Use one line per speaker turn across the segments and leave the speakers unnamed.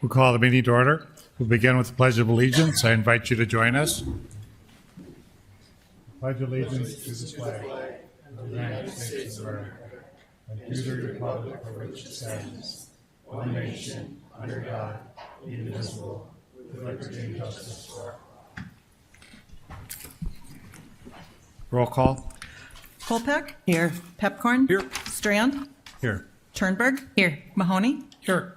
We'll call the meeting to order. We'll begin with the Pledge of Allegiance. I invite you to join us. Pledge allegiance to the flag of the United States of America and to the republic for which it stands, one nation, under God, indivisible, with liberty and justice for all. Roll call.
Kolpak? Here. Pepcorn?
Here.
Strand?
Here.
Turnberg? Here. Mahoney?
Here.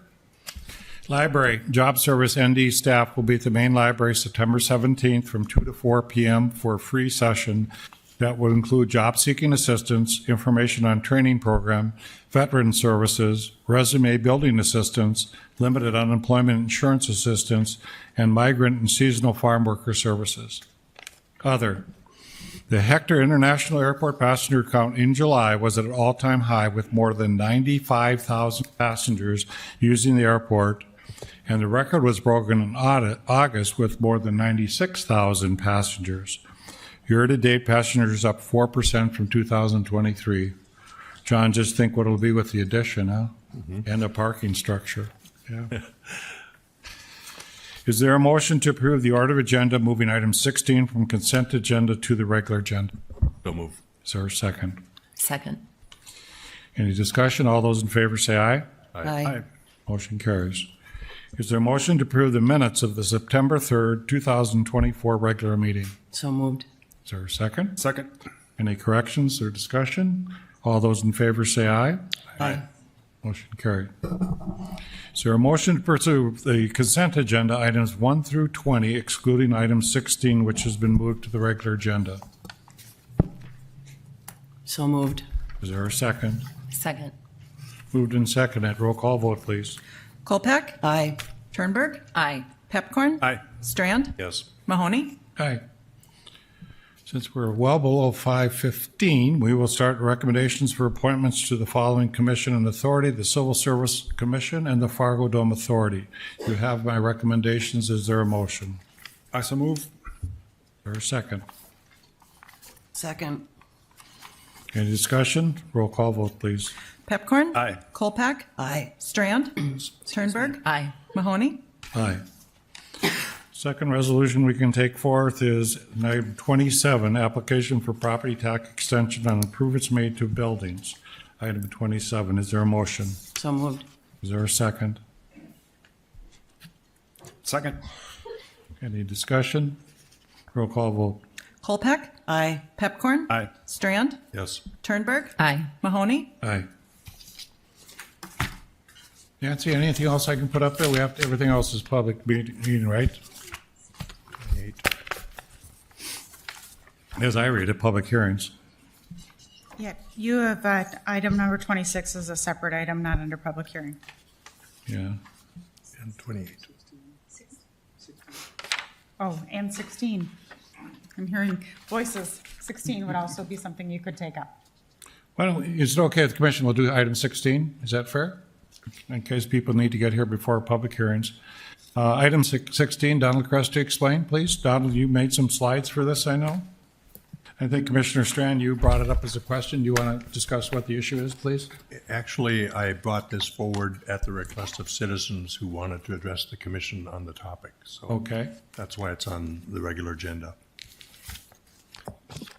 Library, Job Service ND staff will be at the main library September 17th from 2 to 4 p.m. for a free session that will include job-seeking assistance, information on training program, veteran services, resume building assistance, limited unemployment insurance assistance, and migrant and seasonal farm worker services. Other. The Hector International Airport passenger count in July was at an all-time high with more than 95,000 passengers using the airport, and the record was broken in August with more than 96,000 passengers. Year-to-date, passengers up 4% from 2023. John, just think what it'll be with the addition, huh? Mm-hmm. And the parking structure. Yeah. Is there a motion to approve the order of agenda, moving item 16 from consent agenda to the regular agenda?
So move.
Is there a second?
Second.
Any discussion? All those in favor say aye.
Aye.
Motion carries. Is there a motion to approve the minutes of the September 3rd, 2024 regular meeting?
So moved.
Is there a second?
Second.
Any corrections or discussion? All those in favor say aye.
Aye.
Motion carried. Is there a motion to pursue the consent agenda items 1 through 20, excluding item 16, which has been moved to the regular agenda?
So moved.
Is there a second?
Second.
Moved and seconded. Roll call vote, please.
Kolpak? Aye. Turnberg? Aye. Pepcorn?
Aye.
Strand?
Yes.
Mahoney?
Aye. Since we're well below 5:15, we will start recommendations for appointments to the following commission and authority: the Civil Service Commission and the Fargo Dome Authority. You have my recommendations. Is there a motion?
I so move.
Is there a second?
Second.
Any discussion? Roll call vote, please.
Pepcorn?
Aye.
Kolpak? Aye. Strand? Turnberg? Aye. Mahoney?
Aye. Second resolution we can take forth is item 27, application for property tax extension on improvements made to buildings. Item 27. Is there a motion?
So moved.
Is there a second?
Second.
Any discussion? Roll call vote.
Kolpak? Aye. Pepcorn?
Aye.
Strand?
Yes.
Turnberg? Aye. Mahoney?
Aye. Nancy, anything else I can put up there? We have to, everything else is public meeting, right? As I read it, public hearings.
Yeah, you have item number 26 as a separate item, not under public hearing.
Yeah.
And 28.
Oh, and 16. I'm hearing voices. 16 would also be something you could take up.
Well, is it okay if the commission will do item 16? Is that fair? In case people need to get here before public hearings. Item 16, Donald Crest to explain, please. Donald, you made some slides for this, I know. I think Commissioner Strand, you brought it up as a question. Do you want to discuss what the issue is, please?
Actually, I brought this forward at the request of citizens who wanted to address the commission on the topic. So
Okay.
that's why it's on the regular agenda.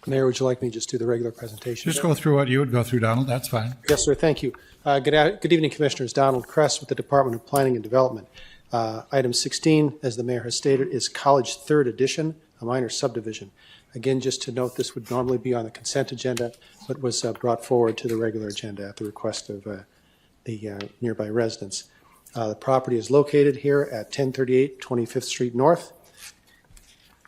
Mayor, would you like me to just do the regular presentation?
Just go through what you would go through, Donald. That's fine.
Yes, sir. Thank you. Good evening, Commissioners. Donald Kress with the Department of Planning and Development. Item 16, as the mayor has stated, is College Third Edition, a minor subdivision. Again, just to note, this would normally be on the consent agenda, but was brought forward to the regular agenda at the request of the nearby residents. The property is located here at 1038 25th Street North.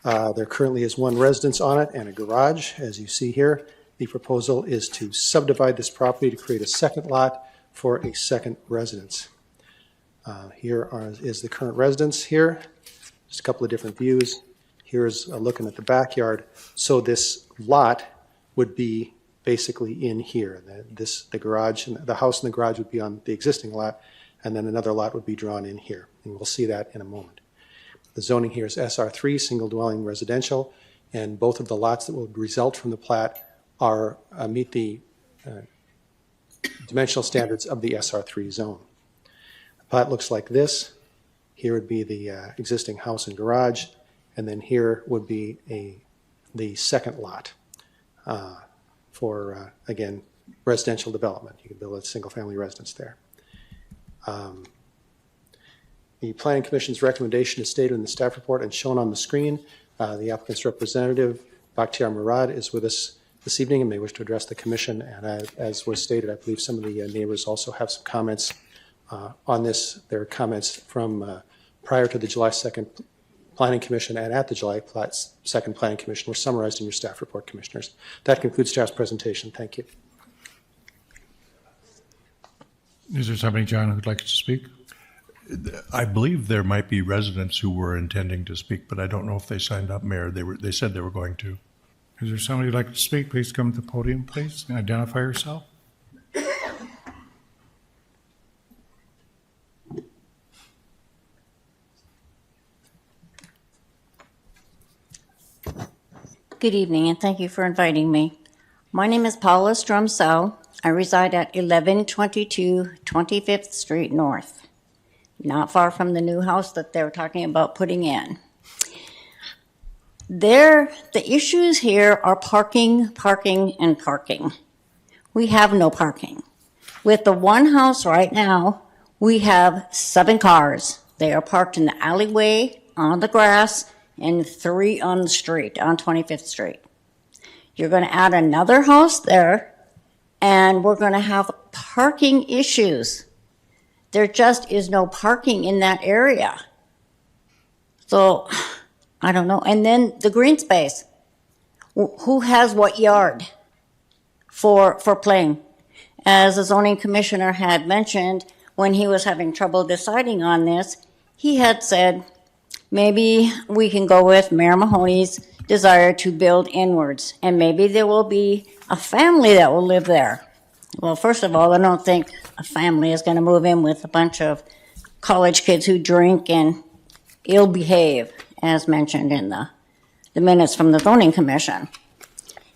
There currently is one residence on it and a garage, as you see here. The proposal is to subdivide this property to create a second lot for a second residence. Is the current residence here. Just a couple of different views. Here's a looking at the backyard. So this lot would be basically in here. The garage, and the house and the garage would be on the existing lot, and then another lot would be drawn in here. And we'll see that in a moment. The zoning here is SR3, single dwelling residential, and both of the lots that will result from the plat are meet the dimensional standards of the SR3 zone. The plat looks like this. Here would be the existing house and garage, and then here would be the second lot for, again, residential development. You can build a single-family residence there. The Planning Commission's recommendation is stated in the staff report and shown on the screen. The applicant's representative, Bakhtiar Murad, is with us this evening and may wish to address the commission. And as was stated, I believe some of the neighbors also have some comments on this. There are comments from prior to the July 2nd Planning Commission and at the July 2nd Planning Commission were summarized in your staff report, Commissioners. That concludes staff's presentation. Thank you.
Is there somebody, John, who'd like to speak?
I believe there might be residents who were intending to speak, but I don't know if they signed up, Mayor. They said they were going to.
Is there somebody who'd like to speak? Please come to the podium, please, and identify yourself.
Good evening, and thank you for inviting me. My name is Paula Strumsau. I reside at 1122 25th Street North, not far from the new house that they're talking about putting in. The issues here are parking, and parking. We have no parking. With the one house right now, we have 7 cars. They are parked in the alleyway, on the grass, and 3 on the street, on 25th Street. You're going to add another house there, and we're going to have parking issues. There just is no parking in that area. So, I don't know. And then the green space. Who has what yard for playing? As the zoning commissioner had mentioned, when he was having trouble deciding on this, he had said, maybe we can go with Mayor Mahoney's desire to build inwards, and maybe there will be a family that will live there. Well, first of all, I don't think a family is going to move in with a bunch of college kids who drink and ill behave, as mentioned in the minutes from the zoning commission.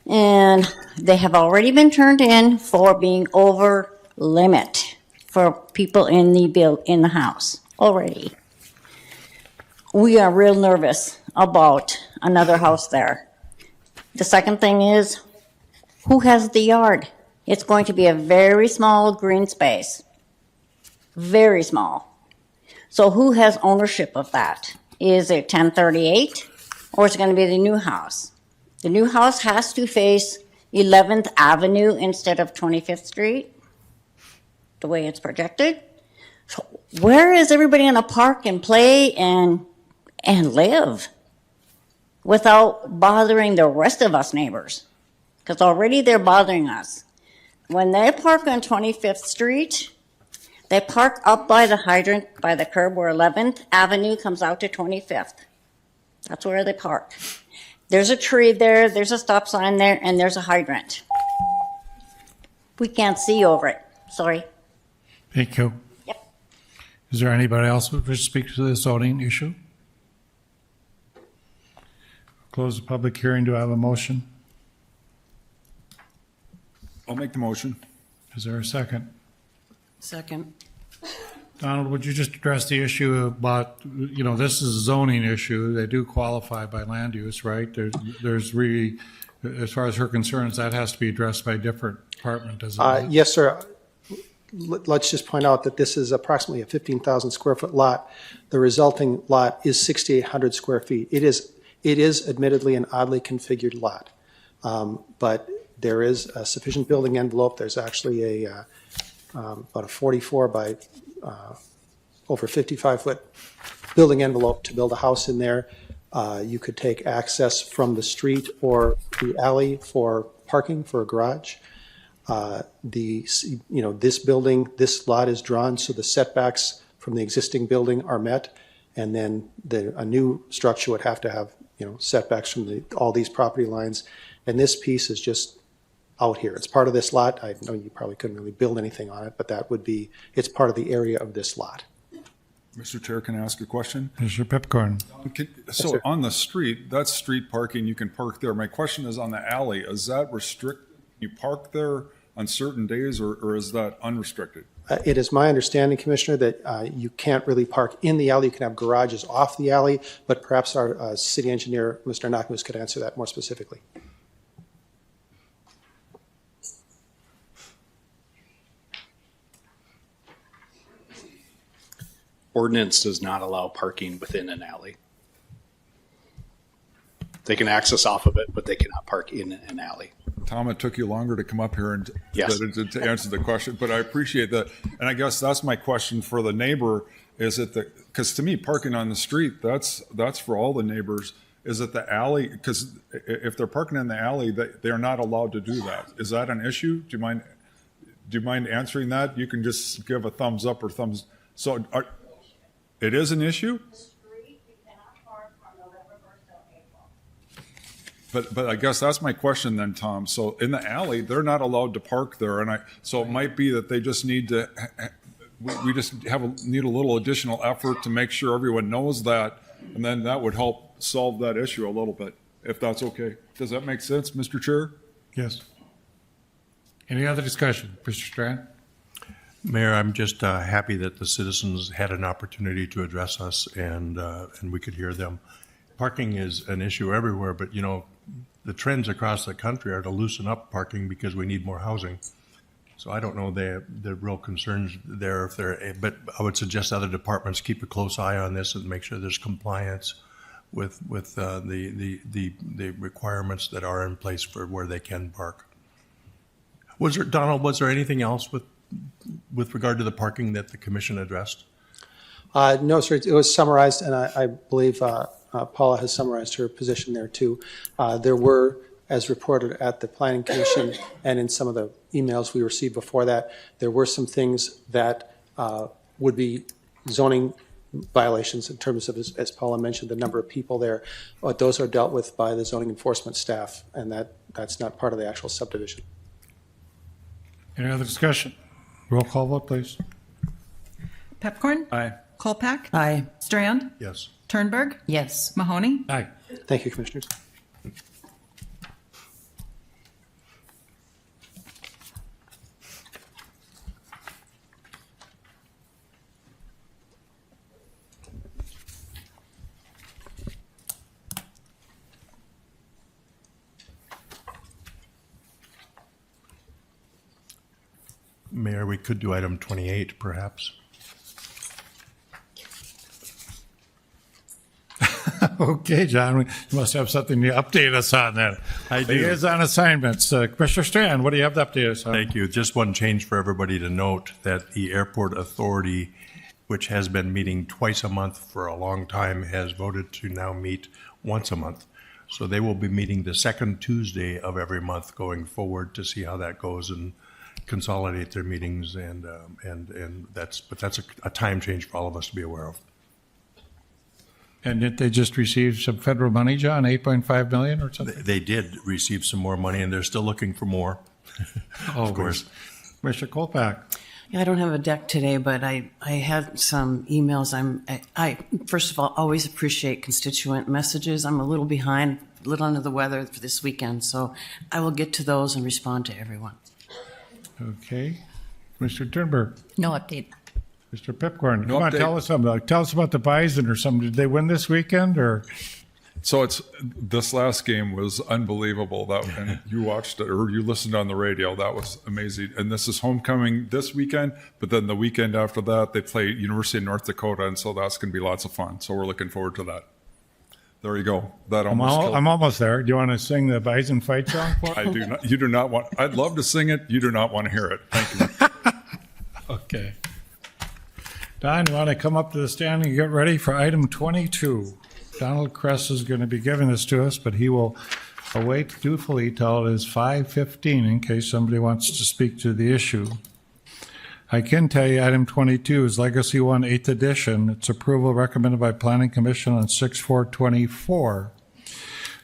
And they have already been turned in for being over limit for people in the house already. We are real nervous about another house there. The second thing is, who has the yard? It's going to be a very small green space. Very small. So who has ownership of that? Is it 1038 or is it going to be the new house? The new house has to face 11th Avenue instead of 25th Street, the way it's projected. So where is everybody going to park and play and live without bothering the rest of us neighbors? Because already they're bothering us. When they park on 25th Street, they park up by the hydrant, by the curb where 11th Avenue comes out to 25th. That's where they park. There's a tree there, there's a stop sign there, and there's a hydrant. We can't see over it. Sorry.
Thank you.
Yep.
Is there anybody else who wishes to speak to this zoning issue? Close the public hearing. Do I have a motion?
I'll make the motion.
Is there a second?
Second.
Donald, would you just address the issue about, this is a zoning issue. They do qualify by land use, right? There's really, as far as her concerns, that has to be addressed by a different department, does it not?
Yes, sir. Let's just point out that this is approximately a 15,000 square foot lot. The resulting lot is 6,800 square feet. It is admittedly an oddly configured lot, but there is a sufficient building envelope. There's actually about a 44 by over 55-foot building envelope to build a house in there. You could take access from the street or the alley for parking for a garage. This building, this lot is drawn so the setbacks from the existing building are met, and then a new structure would have to have setbacks from all these property lines, and this piece is just out here. It's part of this lot. I know you probably couldn't really build anything on it, but it's part of the area of this lot.
Mr. Chair, can I ask a question?
Mr. Pipcorn.
So
sir.
on the street, that's street parking, you can park there. My question is on the alley, is that restricted? You park there on certain days or is that unrestricted?
It is my understanding, Commissioner, that you can't really park in the alley. You can have garages off the alley, but perhaps our city engineer, Mr. Nakmus, could answer that more specifically.
Ordinance does not allow parking within an alley. They can access off of it, but they cannot park in an alley.
Tom, it took you longer to come up here and
Yes.
to answer the question, but I appreciate that. And I guess that's my question for the neighbor, is it because to me, parking on the street, that's for all the neighbors. Is it the alley? Because if they're parking in the alley, they're not allowed to do that. Is that an issue? Do you mind answering that? You can just give a thumbs up or thumbs. So it is an issue? But I guess that's my question then, Tom. So in the alley, they're not allowed to park there, and so it might be that they just need to. We just need a little additional effort to make sure everyone knows that, and then that would help solve that issue a little bit, if that's okay. Does that make sense, Mr. Chair?
Yes. Any other discussion? Mr. Strand?
Mayor, I'm just happy that the citizens had an opportunity to address us and we could hear them. Parking is an issue everywhere, but you know, the trends across the country are to loosen up parking because we need more housing. So I don't know the real concerns there but I would suggest other departments keep a close eye on this and make sure there's compliance with the requirements that are in place for where they can park. Donald, was there anything else with regard to the parking that the commission addressed?
No, sir. It was summarized, and I believe Paula has summarized her position there too. There were, as reported at the Planning Commission and in some of the emails we received before that, there were some things that would be zoning violations in terms of, as Paula mentioned, the number of people there. But those are dealt with by the zoning enforcement staff, and that's not part of the actual subdivision.
Any other discussion? Roll call vote, please.
Pepcorn?
Aye.
Kolpak?
Aye.
Strand?
Yes.
Turnberg?
Yes.
Mahoney?
Aye.
Thank you, Commissioners.
Mayor, we could do item 28, perhaps.
Okay, John, you must have something to update us on then.
I do.
Liaison assignments. Commissioner Strand, what do you have to update us on?
Thank you. Just one change for everybody to note that the Airport Authority, which has been meeting twice a month for a long time, has voted to now meet once a month. So they will be meeting the second Tuesday of every month going forward to see how that goes and consolidate their meetings, and that's a time change for all of us to be aware of.
And did they just receive some federal money, John, 8.5 million or something?
They did receive some more money, and they're still looking for more. Of course.
Mr. Kolpak?
Yeah, I don't have a deck today, but I had some emails. I first of all always appreciate constituent messages. I'm a little behind, a little under the weather for this weekend, so I will get to those and respond to everyone.
Okay. Mr. Turnberg?
No update.
Mr. Pipcorn?
No
Come on,
update.
tell us something. Tell us about the Bison or something. Did they win this weekend or?
So this last game was unbelievable. And you watched it or you listened on the radio. That was amazing. And this is homecoming this weekend, but then the weekend after that, they play University of North Dakota. And so that's going to be lots of fun. So we're looking forward to that. There you go. That almost killed.
I'm almost there. Do you want to sing the Bison fight song for us?
I do not. You do not want. I'd love to sing it. You do not want to hear it. Thank you.
Okay. Don, you want to come up to the stand and get ready for item 22? Donald Kress is going to be giving this to us, but he will await dutifully till it is 5:15 in case somebody wants to speak to the issue. I can tell you item 22 is Legacy 1 8th edition. Its approval recommended by Planning Commission on 6/4/24.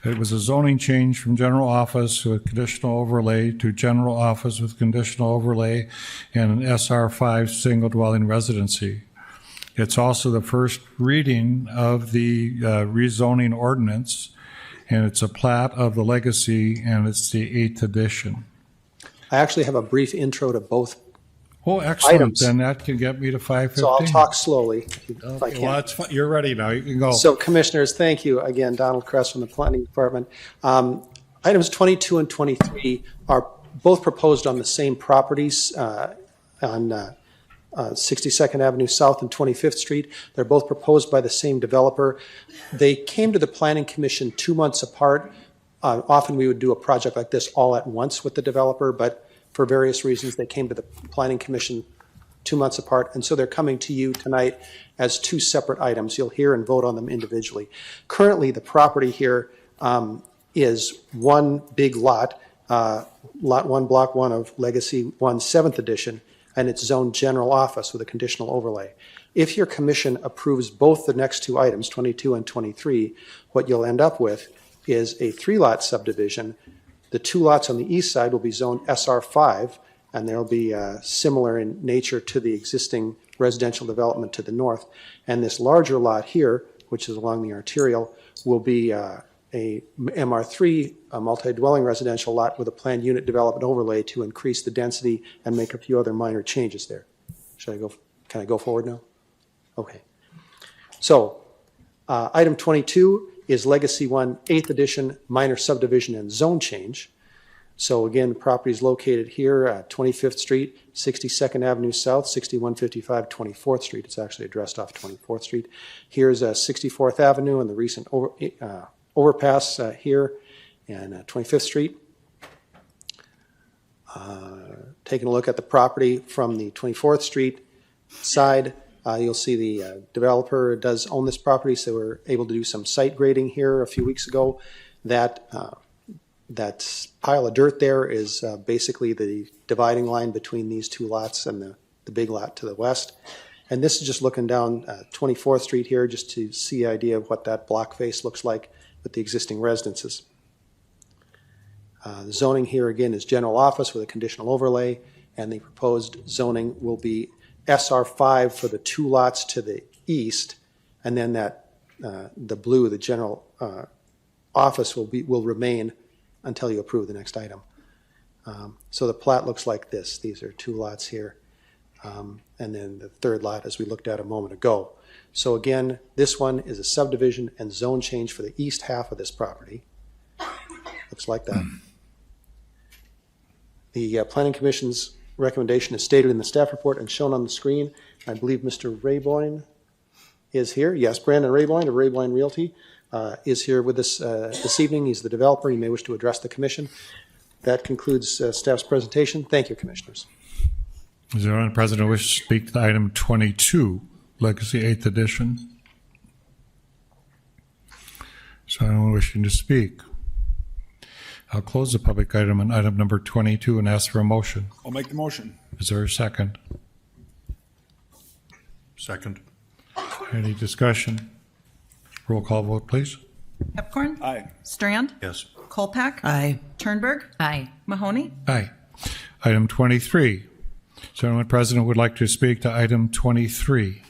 It was a zoning change from general office with conditional overlay to general office with conditional overlay and an SR5 single dwelling residency. It's also the first reading of the rezoning ordinance, and it's a plat of the Legacy, and it's the 8th edition.
I actually have a brief intro to both
Oh, excellent.
Items.
Then that can get me to 5:15.
So I'll talk slowly if I
Okay,
can.
well, that's fine. You're ready now. You can go.
So Commissioners, thank you again. Donald Kress from the Planning Department. Items 22 and 23 are both proposed on the same properties on 62nd Avenue South and 25th Street. They're both proposed by the same developer. They came to the Planning Commission 2 months apart. Often we would do a project like this all at once with the developer, but for various reasons, they came to the Planning Commission 2 months apart, and so they're coming to you tonight as two separate items. You'll hear and vote on them individually. Currently, the property here is one big lot, Lot 1, Block 1 of Legacy 1, 7th Edition, and it's zoned general office with a conditional overlay. If your commission approves both the next two items, 22 and 23, what you'll end up with is a 3-lot subdivision. The 2 lots on the east side will be zoned SR5, and they'll be similar in nature to the existing residential development to the north. And this larger lot here, which is along the arterial, will be a MR3, a multi-dwelling residential lot with a planned unit development overlay to increase the density and make a few other minor changes there. Can I go forward now? Okay. So item 22 is Legacy 1, 8th Edition, minor subdivision and zone change. So again, the property is located here at 25th Street, 62nd Avenue South, 6155 24th Street. It's actually addressed off 24th Street. Here's 64th Avenue and the recent overpass here and 25th Street. Taking a look at the property from the 24th Street side, you'll see the developer does own this property, so we're able to do some site grading here a few weeks ago. That pile of dirt there is basically the dividing line between these two lots and the big lot to the west. And this is just looking down 24th Street here just to see the idea of what that block face looks like with the existing residences. The zoning here again is general office with a conditional overlay, and the proposed zoning will be SR5 for the 2 lots to the east, and then that the blue, the general office will remain until you approve the next item. So the plat looks like this. These are 2 lots here, and then the 3rd lot as we looked at a moment ago. So again, this one is a subdivision and zone change for the east half of this property. Looks like that. The Planning Commission's recommendation is stated in the staff report and shown on the screen. I believe Mr. Rayboyne is here. Yes, Brandon Rayboyne of Rayboyne Realty is here with us this evening. He's the developer. He may wish to address the commission. That concludes staff's presentation. Thank you, commissioners.
Is there anyone present who wishes to speak to item 22, Legacy 8th Edition? So anyone wishing to speak? I'll close the public item on item number 22 and ask for a motion.
I'll make the motion.
Is there a second?
Second.
Any discussion? Roll call vote, please.
Pepcorn?
Aye.
Strand?
Yes.
Kolpak?
Aye.
Turnberg?
Aye.
Mahoney?
Aye. Item 23. So anyone present would like to speak to item 23?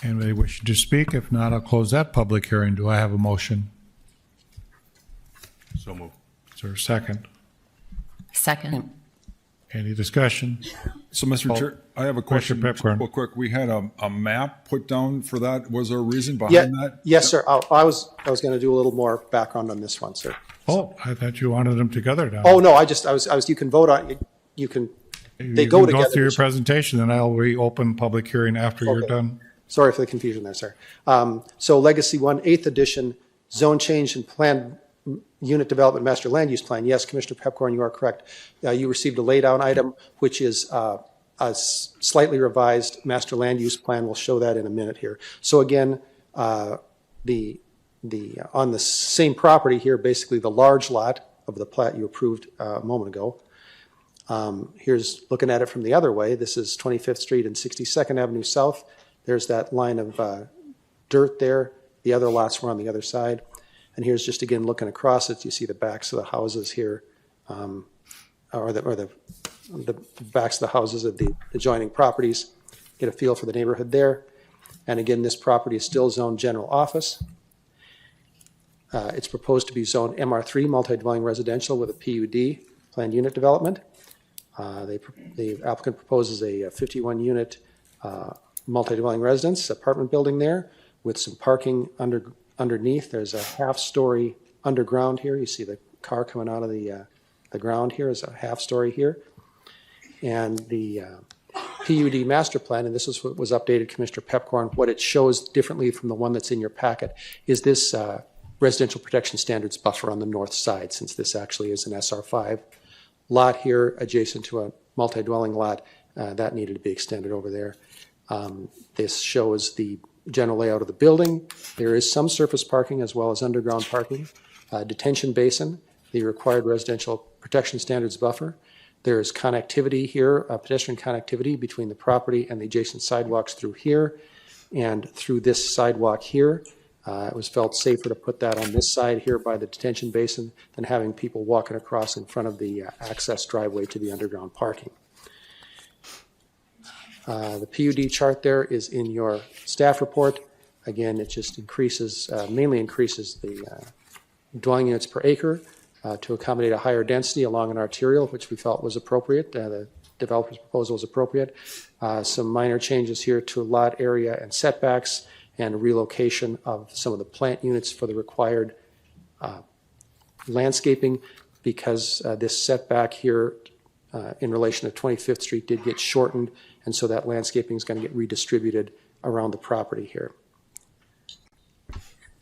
Anybody wishing to speak? If not, I'll close that public hearing. Do I have a motion?
So moved.
Is there a second?
Second.
Any discussion?
So, Mr. Chair, I have a question.
Commissioner Pepcorn.
Real quick, we had a map put down for that. Was there a reason
Yeah,
behind that?
yes, sir. I was going to do a little more background on this one, sir.
Oh, I thought you wanted them together now.
Oh, no, I was, you can vote on it. You can, they
You
go
can
together.
Go through your presentation, and I'll reopen public hearing after you're
Okay.
done.
Sorry for the confusion there, sir. So Legacy 1, 8th Edition, zone change and plan unit development master land use plan. Yes, Commissioner Pepcorn, you are correct. You received a laydown item, which is a slightly revised master land use plan. We'll show that in a minute here. So again, on the same property here, basically the large lot of the plat you approved a moment ago. Here's looking at it from the other way. This is 25th Street and 62nd Avenue South. There's that line of dirt there. The other lots were on the other side. And here's just again looking across it. You see the backs of the houses here, or the backs of the houses of the adjoining properties. Get a feel for the neighborhood there. And again, this property is still zoned general office. It's proposed to be zoned MR3, multi-dwelling residential with a PUD, planned unit development. The applicant proposes a 51-unit multi-dwelling residence apartment building there with some parking underneath. There's a half-story underground here. You see the car coming out of the ground here is a half-story here. And the PUD master plan, and this is what was updated, Commissioner Pepcorn, what it shows differently from the one that's in your packet is this residential protection standards buffer on the north side, since this actually is an SR5 lot here adjacent to a multi-dwelling lot that needed to be extended over there. This shows the general layout of the building. There is some surface parking as well as underground parking, detention basin, the required residential protection standards buffer. There is connectivity here, pedestrian connectivity between the property and the adjacent sidewalks through here and through this sidewalk here. It was felt safer to put that on this side here by the detention basin than having people walking across in front of the access driveway to the underground parking. The PUD chart there is in your staff report. Again, it just increases, mainly increases the dwelling units per acre to accommodate a higher density along an arterial, which we felt was appropriate. The developer's proposal was appropriate. Some minor changes here to lot area and setbacks and relocation of some of the plant units for the required landscaping, because this setback here in relation to 25th Street did get shortened, and so that landscaping is going to get redistributed around the property here.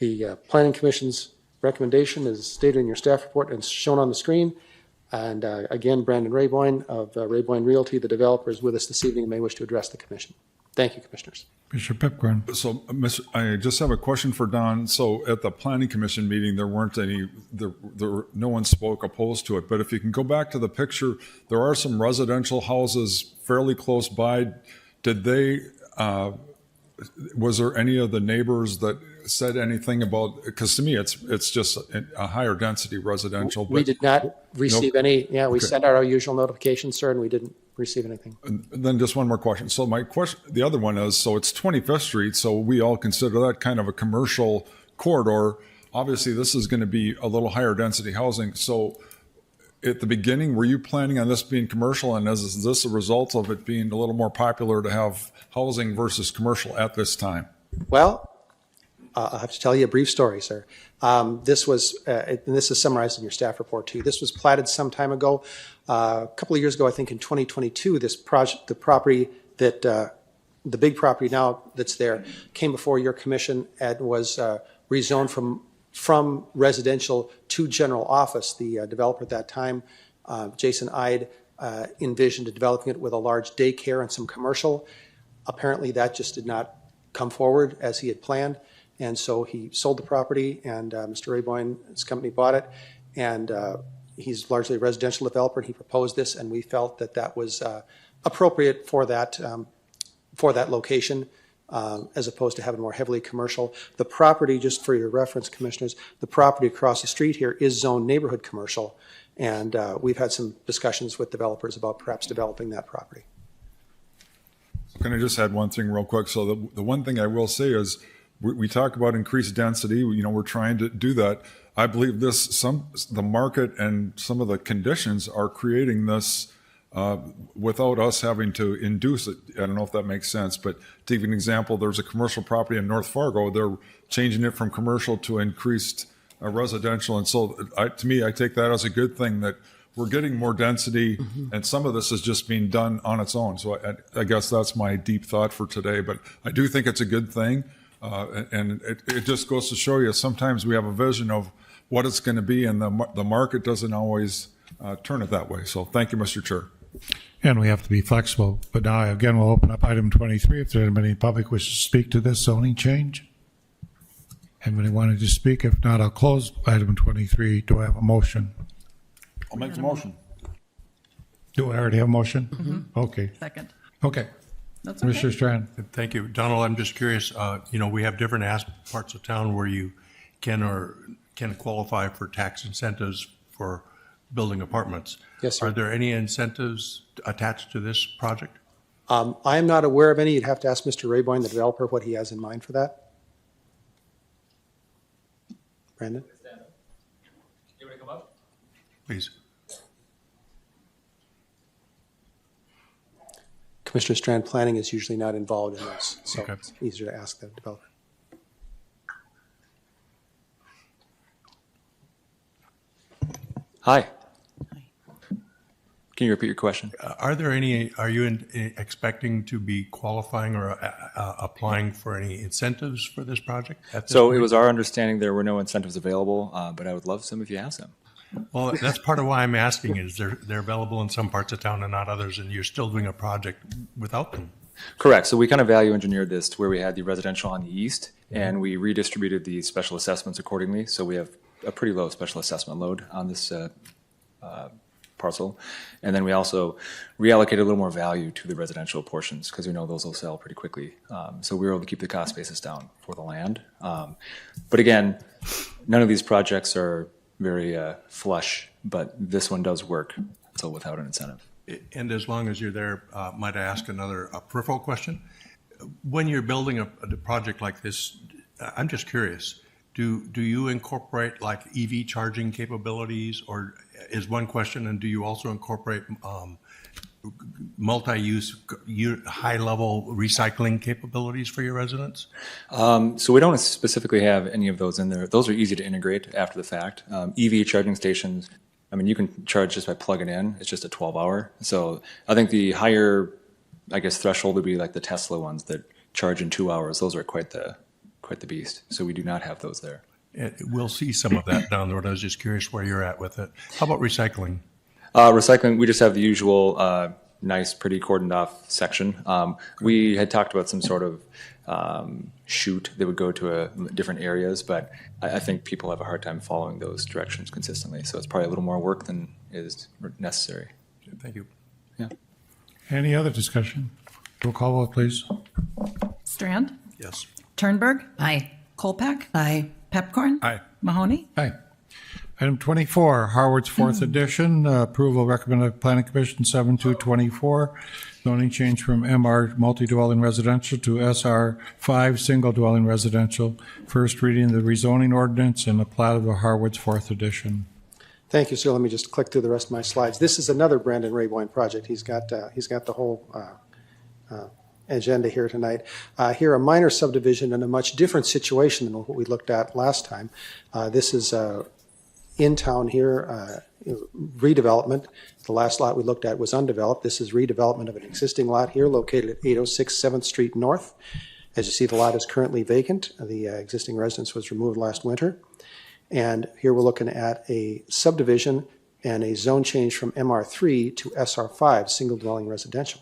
The Planning Commission's recommendation is stated in your staff report and shown on the screen. And again, Brandon Rayboyne of Rayboyne Realty, the developer, is with us this evening and may wish to address the commission. Thank you, Commissioners.
Commissioner Pipcorn.
So, I just have a question for Don. So, at the Planning Commission meeting, there weren't any, no one spoke opposed to it. But if you can go back to the picture, there are some residential houses fairly close by. Did they, was there any of the neighbors that said anything about, because to me, it's just a higher density residential.
We did not receive any, we sent out our usual notifications, sir, and we didn't receive anything.
And then just one more question. So my question, the other one is, so it's 25th Street, so we all consider that kind of a commercial corridor. Obviously, this is going to be a little higher density housing. So at the beginning, were you planning on this being commercial? And is this a result of it being a little more popular to have housing versus commercial at this time?
Well, I'll have to tell you a brief story, sir. This was, and this is summarized in your staff report too. This was platted some time ago. A couple of years ago, I think in 2022, this project, the property that, the big property now that's there, came before your commission and was rezoned from residential to general office. The developer at that time, Jason Ide, envisioned developing it with a large daycare and some commercial. Apparently, that just did not come forward as he had planned. And so he sold the property, and Mr. Rayboyne's company bought it. And he's largely a residential developer, and he proposed this, and we felt that that was appropriate for that location, as opposed to having more heavily commercial. The property, just for your reference, Commissioners, the property across the street here is zoned neighborhood commercial, and we've had some discussions with developers about perhaps developing that property.
Can I just add one thing real quick? So the one thing I will say is, we talk about increased density. You know, we're trying to do that. I believe the market and some of the conditions are creating this without us having to induce it. I don't know if that makes sense, but to give you an example, there's a commercial property in North Fargo. They're changing it from commercial to increased residential. And so to me, I take that as a good thing that we're getting more density, and some of this is just being done on its own. So I guess that's my deep thought for today, but I do think it's a good thing. And it just goes to show you, sometimes we have a vision of what it's going to be, and the market doesn't always turn it that way. So thank you, Mr. Chair.
And we have to be flexible. But now, again, we'll open up item 23. If there's anybody in public wishes to speak to this zoning change. Anybody wanted to speak? If not, I'll close item 23. Do I have a motion?
I'll make the motion.
Do I already have a motion? Okay.
Second.
Okay.
That's okay.
Mr. Strand.
Thank you. Donald, I'm just curious, we have different parts of town where you can qualify for tax incentives for building apartments.
Yes, sir.
Are there any incentives attached to this project?
I am not aware of any. You'd have to ask Mr. Rayboyne, the developer, what he has in mind for that. Brandon?
Please.
Commissioner Strand, planning is usually not involved in those, so
Okay.
it's easier to ask the developer.
Hi. Can you repeat your question?
Are you expecting to be qualifying or applying for any incentives for this project? At this
So
point?
it was our understanding there were no incentives available, but I would love some if you have some.
Well, that's part of why I'm asking is they're available in some parts of town and not others, and you're still doing a project without them.
Correct. So we kind of value engineered this to where we had the residential on the east, and we redistributed the special assessments accordingly. So we have a pretty low special assessment load on this parcel. And then we also reallocated a little more value to the residential portions because we know those will sell pretty quickly. So we were able to keep the cost basis down for the land. But again, none of these projects are very flush, but this one does work, so without an incentive.
And as long as you're there, might I ask another peripheral question? When you're building a project like this, I'm just curious, do you incorporate like EV charging capabilities, or is one question, and do you also incorporate multi-use, high-level recycling capabilities for your residents?
So we don't specifically have any of those in there. Those are easy to integrate after the fact. EV charging stations, I mean, you can charge just by plugging in. It's just a 12-hour. So I think the higher, I guess, threshold would be like the Tesla ones that charge in 2 hours. Those are quite the beast. So we do not have those there.
We'll see some of that down the road. I was just curious where you're at with it. How about recycling?
Recycling, we just have the usual nice, pretty cordoned off section. We had talked about some sort of chute that would go to different areas, but I think people have a hard time following those directions consistently. So it's probably a little more work than is necessary.
Thank you.
Yeah.
Any other discussion? Roll call vote, please.
Strand,
Yes.
Turnberg,
Aye.
Kolpak,
Aye.
Pepcorn,
Aye.
Mahoney.
Aye. Item 24, Harwood's fourth edition, approval recommended Planning Commission 7224, zoning change from MR multi-dwelling residential to SR 5 single-dwelling residential. First reading the rezoning ordinance and the plat of the Harwood's fourth edition.
Thank you, sir. Let me just click through the rest of my slides. This is another Brandon Rayboyne project. He's got the whole agenda here tonight. Here, a minor subdivision in a much different situation than what we looked at last time. This is in town here, redevelopment. The last lot we looked at was undeveloped. This is redevelopment of an existing lot here located at 806 7th Street North. As you see, the lot is currently vacant. The existing residence was removed last winter. And here we're looking at a subdivision and a zone change from MR3 to SR5, single dwelling residential.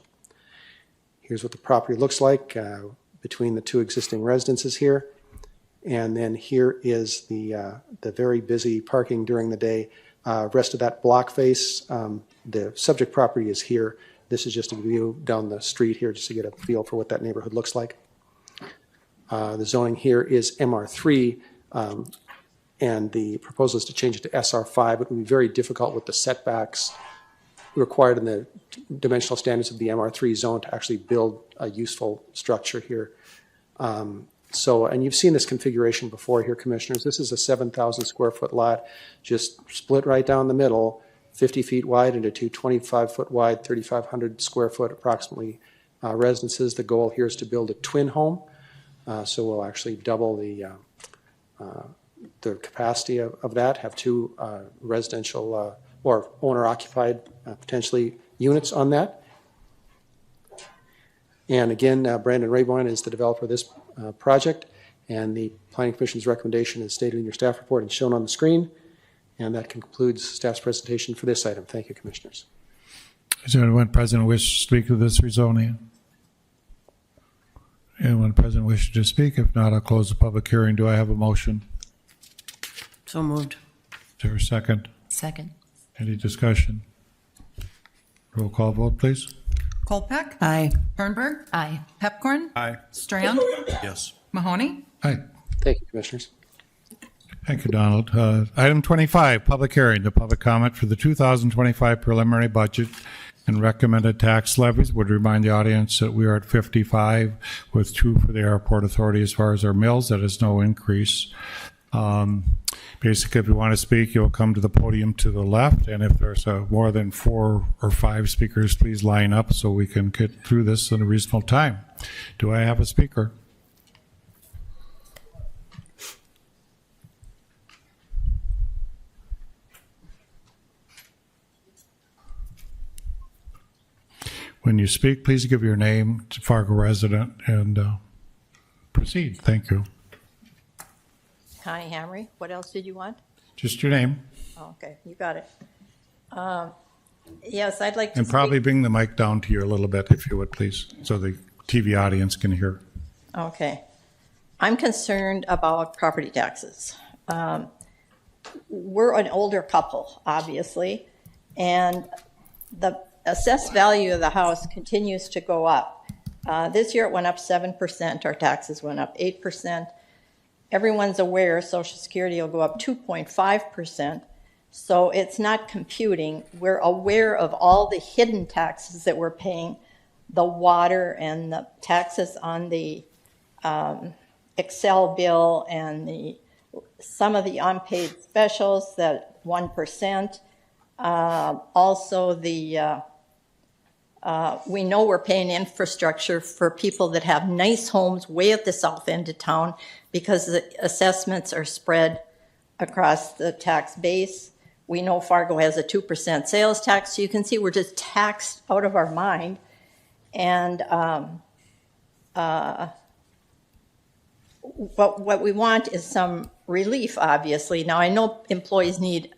Here's what the property looks like between the two existing residences here. And then here is the very busy parking during the day. Rest of that block face, the subject property is here. This is just a view down the street here just to get a feel for what that neighborhood looks like. The zoning here is MR3, and the proposal is to change it to SR5. It would be very difficult with the setbacks required in the dimensional standards of the MR3 zone to actually build a useful structure here. And you've seen this configuration before here, Commissioners. This is a 7,000 square foot lot, just split right down the middle, 50 feet wide into two 25-foot wide, 3,500 square foot approximately residences. The goal here is to build a twin home. So we'll actually double the capacity of that, have two residential or owner-occupied potentially units on that. And again, Brandon Rayboyne is the developer of this project, and the Planning Commission's recommendation is stated in your staff report and shown on the screen. And that concludes staff's presentation for this item. Thank you, Commissioners.
Is there anyone present who wishes to speak to this rezoning? Anyone present wishing to speak? If not, I'll close the public hearing. Do I have a motion?
So moved.
Is there a second?
Second.
Any discussion? Roll call vote, please.
Kolpak,
Aye.
Turnberg,
Aye.
Pepcorn,
Aye.
Strand,
Yes.
Mahoney.
Aye.
Thank you, Commissioners.
Thank you, Donald. Item 25, public hearing. The public comment for the 2025 preliminary budget and recommended tax levies. Would remind the audience that we are at 55 with 2 for the airport authority as far as our mills. That is no increase. Basically, if you want to speak, you'll come to the podium to the left, and if there's more than 4 or 5 speakers, please line up so we can get through this in a reasonable time. Do I have a speaker? When you speak, please give your name to Fargo resident and proceed. Thank you.
Connie Hamry. What else did you want?
Just your name.
Oh, okay, you got it. Yes, I'd like to
And probably bring the mic down to you a little bit, if you would, please, so the TV audience can hear.
Okay. I'm concerned about property taxes. We're an older couple, obviously, and the assessed value of the house continues to go up. This year it went up 7%. Our taxes went up 8%. Everyone's aware Social Security will go up 2.5%. So it's not computing. We're aware of all the hidden taxes that we're paying, the water and the taxes on the Excel bill and some of the unpaid specials, that 1%. Also we know we're paying infrastructure for people that have nice homes way at the south end of town because the assessments are spread across the tax base. We know Fargo has a 2% sales tax, so you can see we're just taxed out of our mind. And what we want is some relief, obviously. Now, I know employees need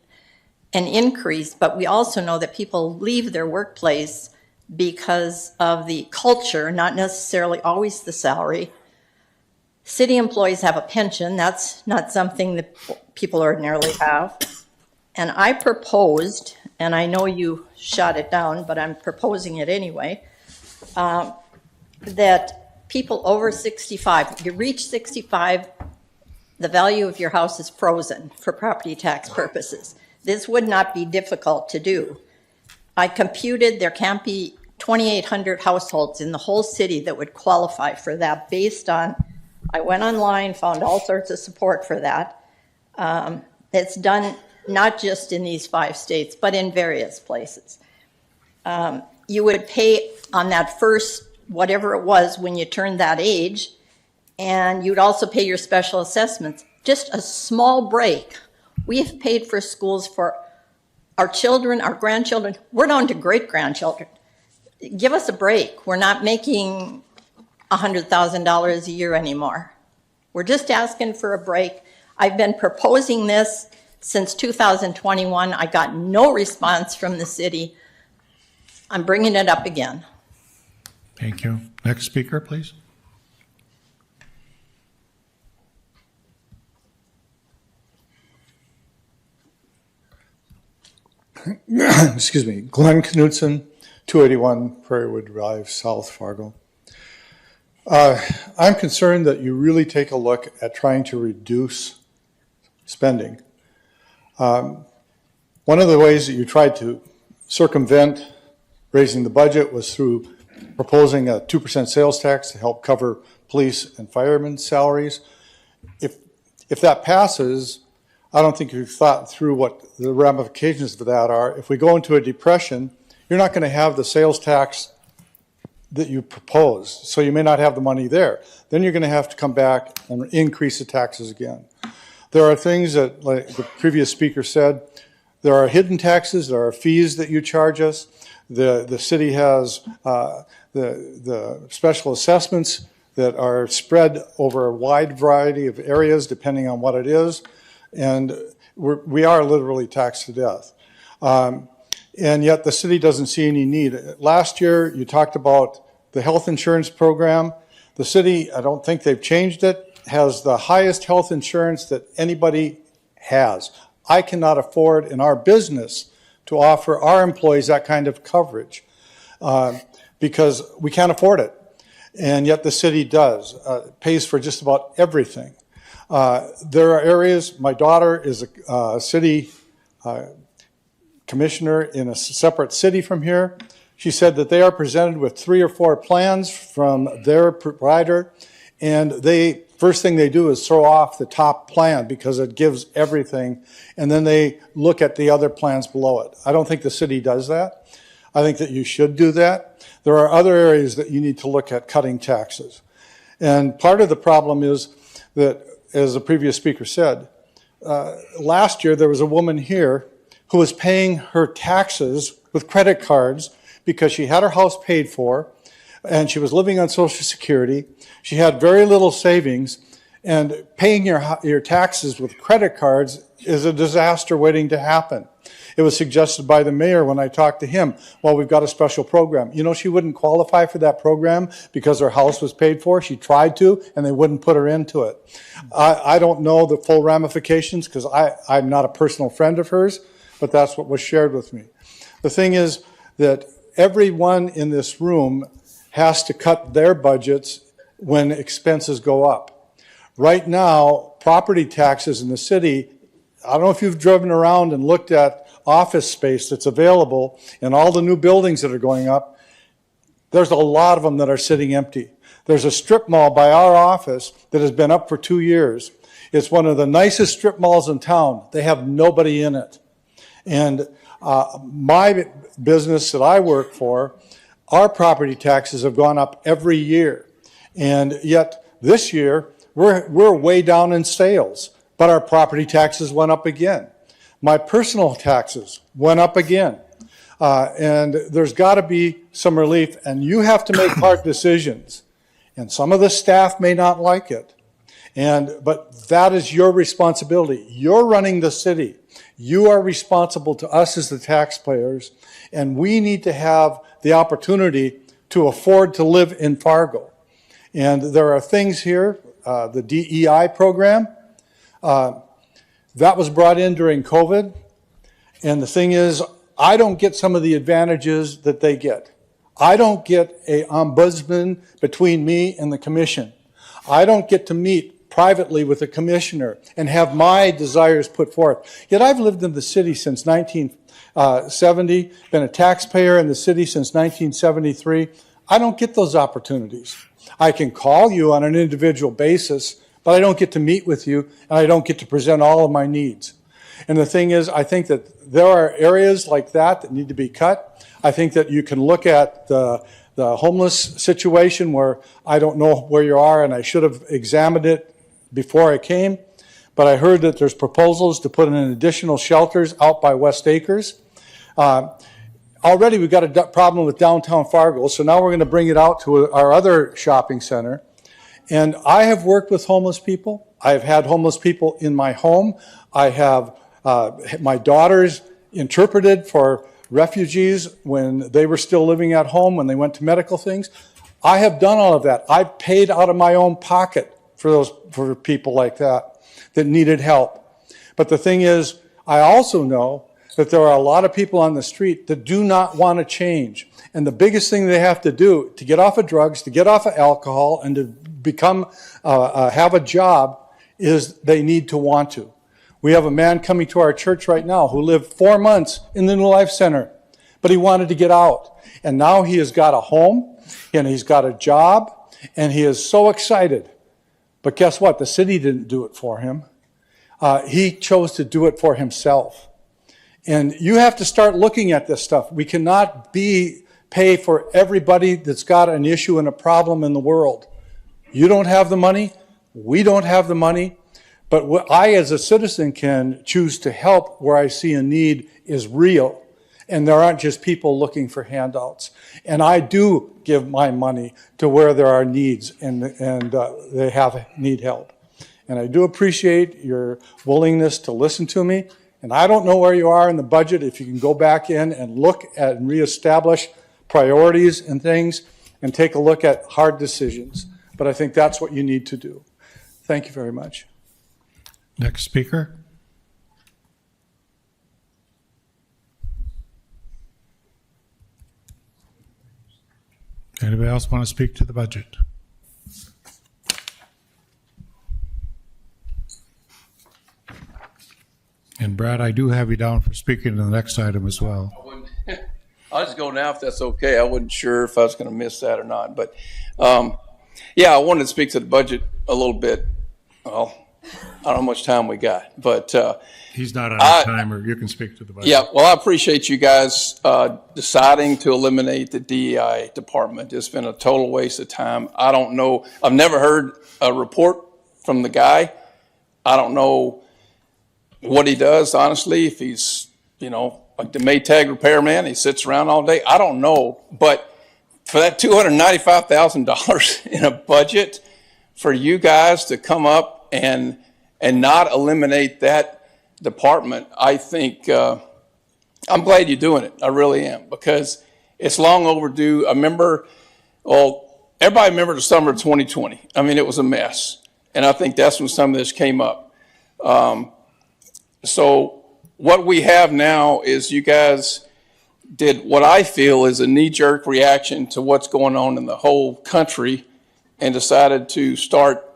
an increase, but we also know that people leave their workplace because of the culture, not necessarily always the salary. City employees have a pension. That's not something that people ordinarily have. And I proposed, and I know you shot it down, but I'm proposing it anyway, that people over 65, if you reach 65, the value of your house is frozen for property tax purposes. This would not be difficult to do. I computed there can't be 2,800 households in the whole city that would qualify for that based on, I went online, found all sorts of support for that. It's done not just in these 5 states, but in various places. You would pay on that first, whatever it was when you turned that age, and you'd also pay your special assessments. Just a small break. We have paid for schools for our children, our grandchildren. We're down to great-grandchildren. Give us a break. We're not making $100,000 a year anymore. We're just asking for a break. I've been proposing this since 2021. I got no response from the city. I'm bringing it up again.
Thank you. Next speaker, please.
Excuse me, Glenn Knutson, 281 Prairie Wood Drive, South Fargo. I'm concerned that you really take a look at trying to reduce spending. One of the ways that you tried to circumvent raising the budget was through proposing a 2% sales tax to help cover police and firemen's salaries. If that passes, I don't think you've thought through what the ramifications of that are. If we go into a depression, you're not going to have the sales tax that you propose, so you may not have the money there. Then you're going to have to come back and increase the taxes again. There are things that, like the previous speaker said, there are hidden taxes, there are fees that you charge us. The city has the special assessments that are spread over a wide variety of areas depending on what it is. And we are literally taxed to death. And yet the city doesn't see any need. Last year, you talked about the health insurance program. The city, I don't think they've changed it, has the highest health insurance that anybody has. I cannot afford in our business to offer our employees that kind of coverage because we can't afford it. And yet the city does, pays for just about everything. There are areas, my daughter is a city commissioner in a separate city from here. She said that they are presented with 3 or 4 plans from their provider, And first thing they do is throw off the top plan because it gives everything, and then they look at the other plans below it. I don't think the city does that. I think that you should do that. There are other areas that you need to look at cutting taxes. And part of the problem is that, as the previous speaker said, last year there was a woman here who was paying her taxes with credit cards because she had her house paid for and she was living on Social Security. She had very little savings, and paying your taxes with credit cards is a disaster waiting to happen. It was suggested by the mayor when I talked to him, well, we've got a special program. You know, she wouldn't qualify for that program because her house was paid for. She tried to, and they wouldn't put her into it. I don't know the full ramifications because I'm not a personal friend of hers, but that's what was shared with me. The thing is that everyone in this room has to cut their budgets when expenses go up. Right now, property taxes in the city, I don't know if you've driven around and looked at office space that's available and all the new buildings that are going up, there's a lot of them that are sitting empty. There's a strip mall by our office that has been up for 2 years. It's one of the nicest strip malls in town. They have nobody in it. And my business that I work for, our property taxes have gone up every year. And yet this year, we're way down in sales, but our property taxes went up again. My personal taxes went up again. And there's got to be some relief, and you have to make hard decisions. And some of the staff may not like it. But that is your responsibility. You're running the city. You are responsible to us as the taxpayers, and we need to have the opportunity to afford to live in Fargo. And there are things here, the DEI program, that was brought in during COVID. And the thing is, I don't get some of the advantages that they get. I don't get an ombudsman between me and the commission. I don't get to meet privately with the commissioner and have my desires put forth. Yet I've lived in the city since 1970, been a taxpayer in the city since 1973. I don't get those opportunities. I can call you on an individual basis, but I don't get to meet with you, and I don't get to present all of my needs. And the thing is, I think that there are areas like that need to be cut. I think that you can look at the homeless situation where I don't know where you are, and I should have examined it before I came. But I heard that there's proposals to put in additional shelters out by West Acres. Already we've got a problem with downtown Fargo, so now we're going to bring it out to our other shopping center. And I have worked with homeless people. I've had homeless people in my home. I have my daughters interpreted for refugees when they were still living at home, when they went to medical things. I have done all of that. I've paid out of my own pocket for people like that needed help. But the thing is, I also know that there are a lot of people on the street that do not want to change. And the biggest thing they have to do to get off of drugs, to get off of alcohol, and to become, have a job is they need to want to. We have a man coming to our church right now who lived 4 months in the New Life Center, but he wanted to get out. And now he has got a home, and he's got a job, and he is so excited. But guess what? The city didn't do it for him. He chose to do it for himself. And you have to start looking at this stuff. We cannot pay for everybody that's got an issue and a problem in the world. You don't have the money. We don't have the money. But what I, as a citizen, can choose to help where I see a need is real. And there aren't just people looking for handouts. And I do give my money to where there are needs and they need help. And I do appreciate your willingness to listen to me. And I don't know where you are in the budget. If you can go back in and look at and reestablish priorities and things and take a look at hard decisions. But I think that's what you need to do. Thank you very much.
Next speaker. Anybody else want to speak to the budget? And Brad, I do have you down for speaking to the next item as well.
I'll just go now if that's okay. I wasn't sure if I was going to miss that or not. But Yeah, I wanted to speak to the budget a little bit. Well, I don't know how much time we got, but
He's not on a timer. You can speak to the budget.
yeah, well, I appreciate you guys deciding to eliminate the DEI department. It's been a total waste of time. I don't know. I've never heard a report from the guy. I don't know what he does, honestly, if he's, like the Maytag repairman, he sits around all day. I don't know. But for that $295,000 in a budget, for you guys to come up and not eliminate that department, I think I'm glad you're doing it. I really am, because it's long overdue. I remember, everybody remember the summer of 2020. I mean, it was a mess. And I think that's when some of this came up. So what we have now is you guys did what I feel is a knee-jerk reaction to what's going on in the whole country and decided to start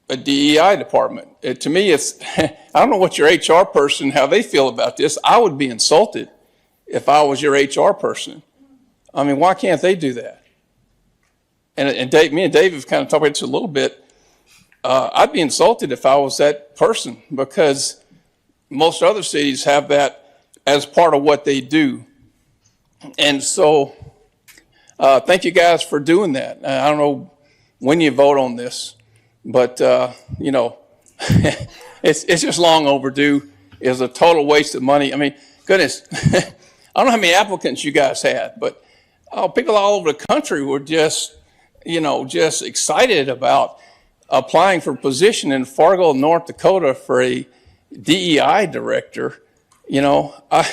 a DEI department. To me, it's, I don't know what your HR person, how they feel about this. I would be insulted if I was your HR person. I mean, why can't they do that? And Dave, me and Dave have kind of talked about this a little bit. I'd be insulted if I was that person, because most other cities have that as part of what they do. And so thank you guys for doing that. I don't know when you vote on this, but, it's just long overdue. It's a total waste of money. I mean, goodness, I don't know how many applicants you guys had, but people all over the country were just excited about applying for a position in Fargo, North Dakota for a DEI director. I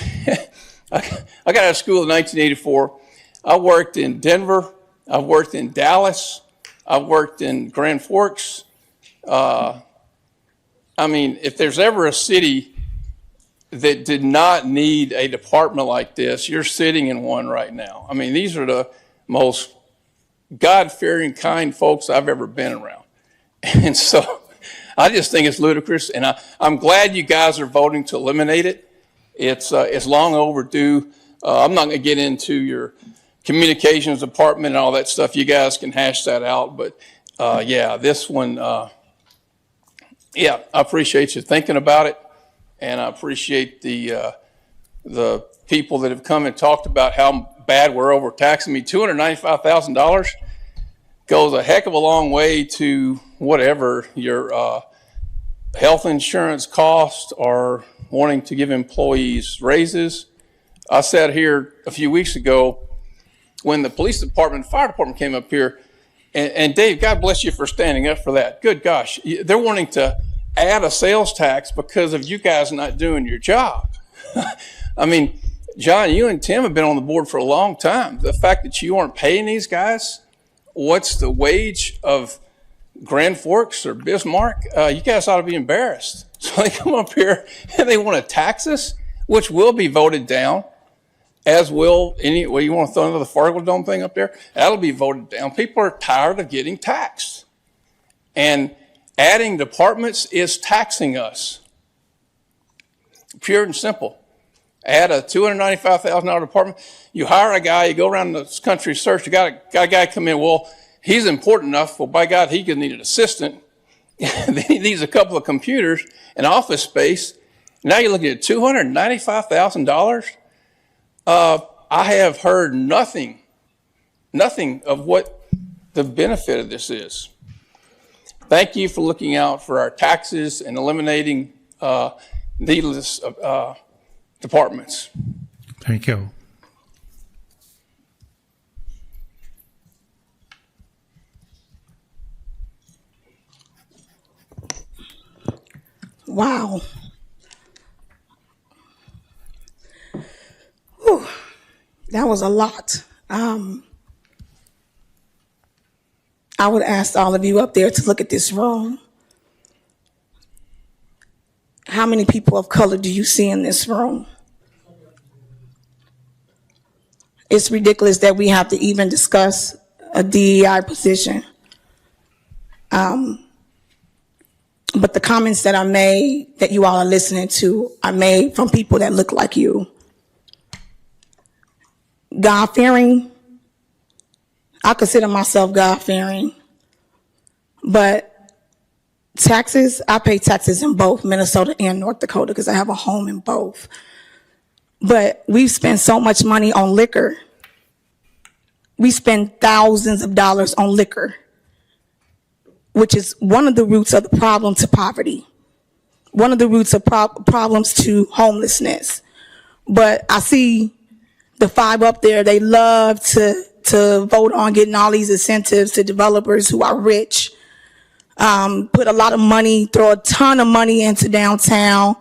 got out of school in 1984. I worked in Denver. I've worked in Dallas. I've worked in Grand Forks. If there's ever a city that did not need a department like this, you're sitting in one right now. I mean, these are the most God-fearing, kind folks I've ever been around. And so I just think it's ludicrous, and I'm glad you guys are voting to eliminate it. It's long overdue. I'm not going to get into your communications department and all that stuff. You guys can hash that out. But this one, I appreciate you thinking about it, and I appreciate the people that have come and talked about how bad we're overtaxing me. $295,000 goes a heck of a long way to whatever your health insurance costs or wanting to give employees raises. I sat here a few weeks ago when the police department, fire department came up here, and Dave, God bless you for standing up for that. Good gosh, they're wanting to add a sales tax because of you guys not doing your job. I mean, John, you and Tim have been on the board for a long time. The fact that you aren't paying these guys what's the wage of Grand Forks or Bismarck, you guys ought to be embarrassed. So they come up here and they want to tax us, which will be voted down, as will you want to throw another Fargo Dome thing up there? That'll be voted down. People are tired of getting taxed. And adding departments is taxing us. Pure and simple. Add a $295,000 department. You hire a guy, you go around the country, search, you got a guy come in, well, he's important enough, well, by God, he could need an assistant. Then he needs a couple of computers and office space. Now you're looking at $295,000. I have heard nothing of what the benefit of this is. Thank you for looking out for our taxes and eliminating needless departments.
Thank you.
Wow. Whew. That was a lot. I would ask all of you up there to look at this room. How many people of color do you see in this room? It's ridiculous that we have to even discuss a DEI position. But the comments that I made, that you all are listening to, I made from people that look like you. God-fearing, I consider myself God-fearing, But taxes, I pay taxes in both Minnesota and North Dakota because I have a home in both. But we've spent so much money on liquor. We spend thousands of dollars on liquor, which is one of the roots of the problem to poverty, one of the roots of problems to homelessness. But I see the five up there, they love to vote on getting all these incentives to developers who are rich, put a lot of money, throw a ton of money into downtown,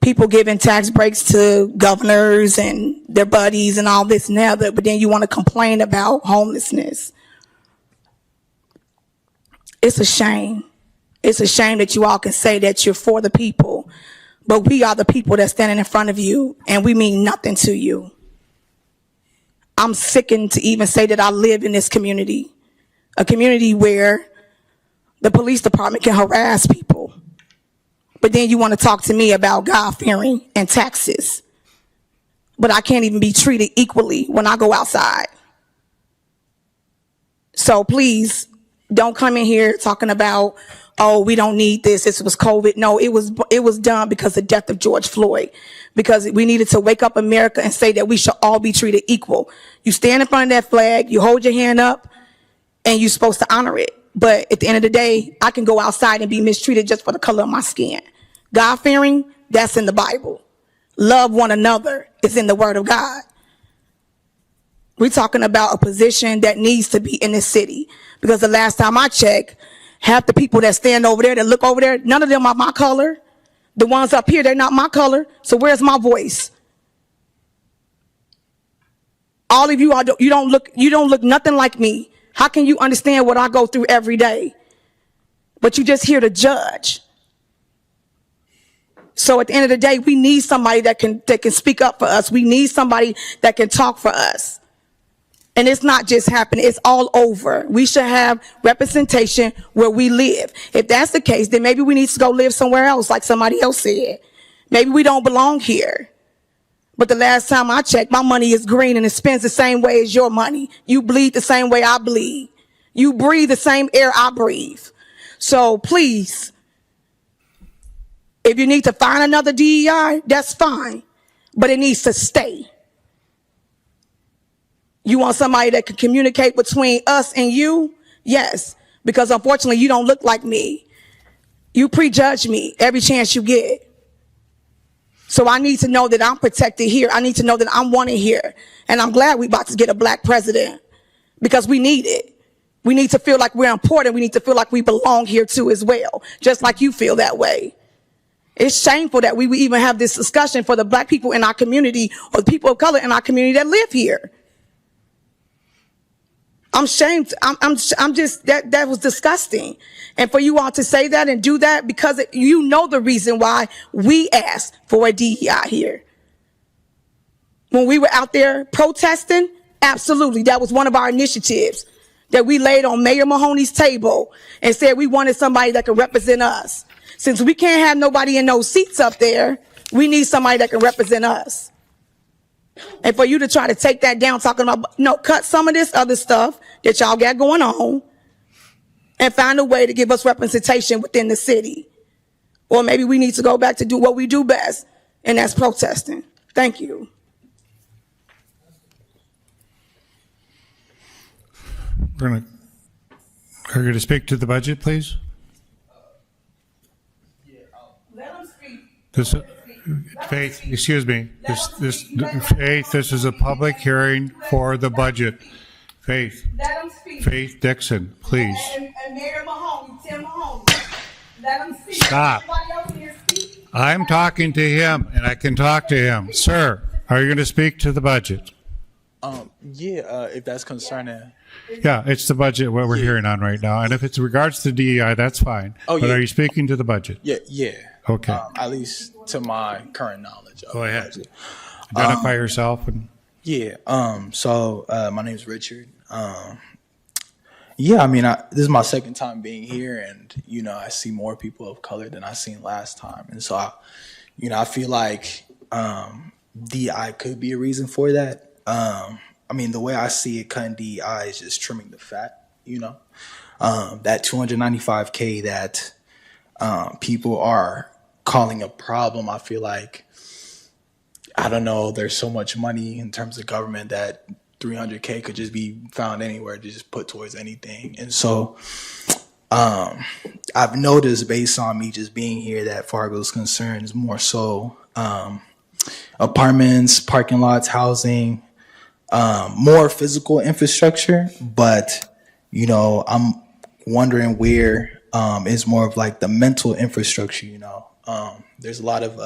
people giving tax breaks to governors and their buddies and all this and that, but then you want to complain about homelessness. It's a shame. It's a shame that you all can say that you're for the people, but we are the people that's standing in front of you and we mean nothing to you. I'm sickened to even say that I live in this community, a community where the police department can harass people. But then you want to talk to me about God-fearing and taxes. But I can't even be treated equally when I go outside. So please, don't come in here talking about, oh, we don't need this. This was COVID. No, it was done because of the death of George Floyd. Because we needed to wake up America and say that we should all be treated equal. You stand in front of that flag, you hold your hand up, and you're supposed to honor it. But at the end of the day, I can go outside and be mistreated just for the color of my skin. God-fearing, that's in the Bible. Love one another is in the Word of God. We're talking about a position that needs to be in this city. Because the last time I checked, half the people that stand over there, that look over there, none of them are my color. The ones up here, they're not my color. So where's my voice? All of you are, you don't look nothing like me. How can you understand what I go through every day? But you just here to judge. So at the end of the day, we need somebody that can speak up for us. We need somebody that can talk for us. And it's not just happening, it's all over. We should have representation where we live. If that's the case, then maybe we need to go live somewhere else, like somebody else said. Maybe we don't belong here. But the last time I checked, my money is green and it spends the same way as your money. You bleed the same way I bleed. You breathe the same air I breathe. So please, if you need to find another DEI, that's fine. But it needs to stay. You want somebody that can communicate between us and you? Yes. Because unfortunately, you don't look like me. You prejudge me every chance you get. So I need to know that I'm protected here. I need to know that I'm wanted here. And I'm glad we're about to get a black president because we need it. We need to feel like we're important. We need to feel like we belong here too as well, just like you feel that way. It's shameful that we even have this discussion for the black people in our community or the people of color in our community that live here. I'm shamed. I'm just, that was disgusting. And for you all to say that and do that because you know the reason why we asked for a DEI here. When we were out there protesting, absolutely. That was one of our initiatives that we laid on Mayor Mahoney's table and said we wanted somebody that could represent us. Since we can't have nobody in those seats up there, we need somebody that can represent us. And for you to try to take that down, talking about, no, cut some of this other stuff that y'all got going on and find a way to give us representation within the city. Or maybe we need to go back to do what we do best, and that's protesting. Thank you.
Are you going to speak to the budget, please?
Let them speak.
This, Faith, excuse me. Faith, this is a public hearing for the budget. Faith,
Let them speak.
Faith Dixon, please.
And Mayor Mahoney, Tim Mahoney. Let them speak.
Stop.
Everybody else here speak.
I'm talking to him, and I can talk to him. Sir, are you going to speak to the budget?
If that's concerning.
Yeah, it's the budget, what we're hearing on right now. And if it's regards to DEI, that's fine. But are you speaking to the budget?
Yeah.
Okay.
At least to my current knowledge.
Go ahead. Identify yourself.
So my name is Richard. This is my second time being here, and I see more people of color than I seen last time, and so I feel like DEI could be a reason for that. The way I see it, cutting DEI is just trimming the fat. That 295K that people are calling a problem, I feel like, I don't know, there's so much money in terms of government that 300K could just be found anywhere to just put towards anything. And so I've noticed based on me just being here that Fargo's concern is more so apartments, parking lots, housing, more physical infrastructure. But, you know, I'm wondering where is more of like the mental infrastructure, you know. There's a lot of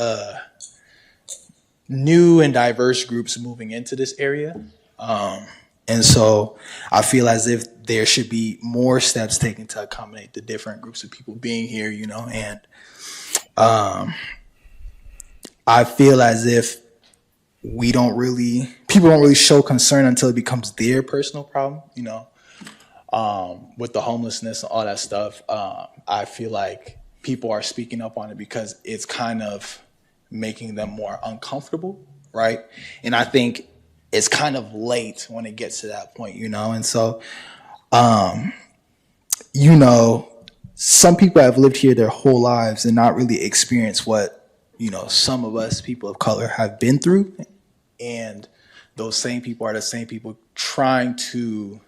new and diverse groups moving into this area. And so I feel as if there should be more steps taken to accommodate the different groups of people being here, you know, and I feel as if people don't really show concern until it becomes their personal problem, you know, with the homelessness and all that stuff. I feel like people are speaking up on it because it's kind of making them more uncomfortable, right? And I think it's kind of late when it gets to that point, you know? And so, you know, some people have lived here their whole lives and not really experienced what, you know, some of us people of color have been through. And those same people are the same people trying to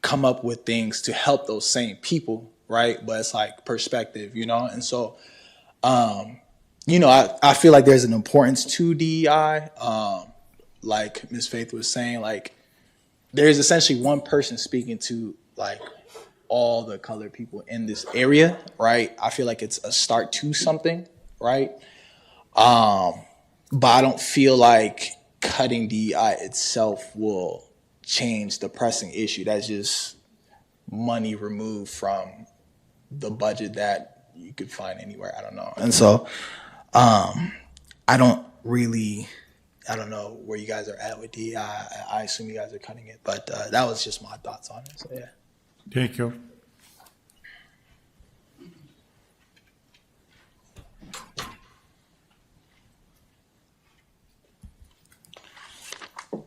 come up with things to help those same people, right? But it's like perspective, you know? And so, you know, I feel like there's an importance to DEI. Like Ms. Faith was saying, like there's essentially one person speaking to like all the colored people in this area, right? I feel like it's a start to something, right? But I don't feel like cutting DEI itself will change the pressing issue. That's just money removed from the budget that you could find anywhere. I don't know. And so I don't know where you guys are at with DEI. I assume you guys are cutting it, but that was just my thoughts on it. So yeah.
Thank you.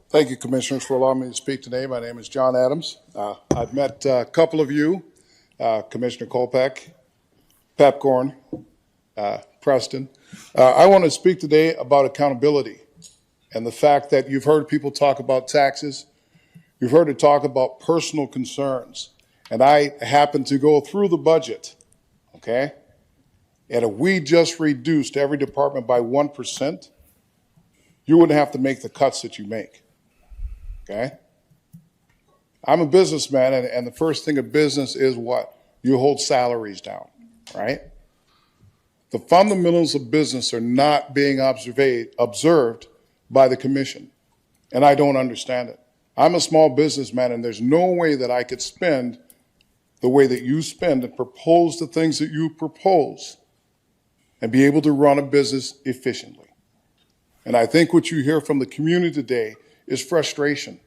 Thank you, Commissioners, for allowing me to speak today. My name is John Adams. I've met a couple of you, Commissioner Kolpeck, Pepcorn, Preston. I want to speak today about accountability and the fact that you've heard people talk about taxes. You've heard it talk about personal concerns. And I happen to go through the budget, okay? And if we just reduced every department by 1%, you wouldn't have to make the cuts that you make. Okay? I'm a businessman, and the first thing of business is what? You hold salaries down, right? The fundamentals of business are not being observed by the commission, and I don't understand it. I'm a small businessman, and there's no way that I could spend the way that you spend and propose the things that you propose and be able to run a business efficiently. And I think what you hear from the community today is frustration,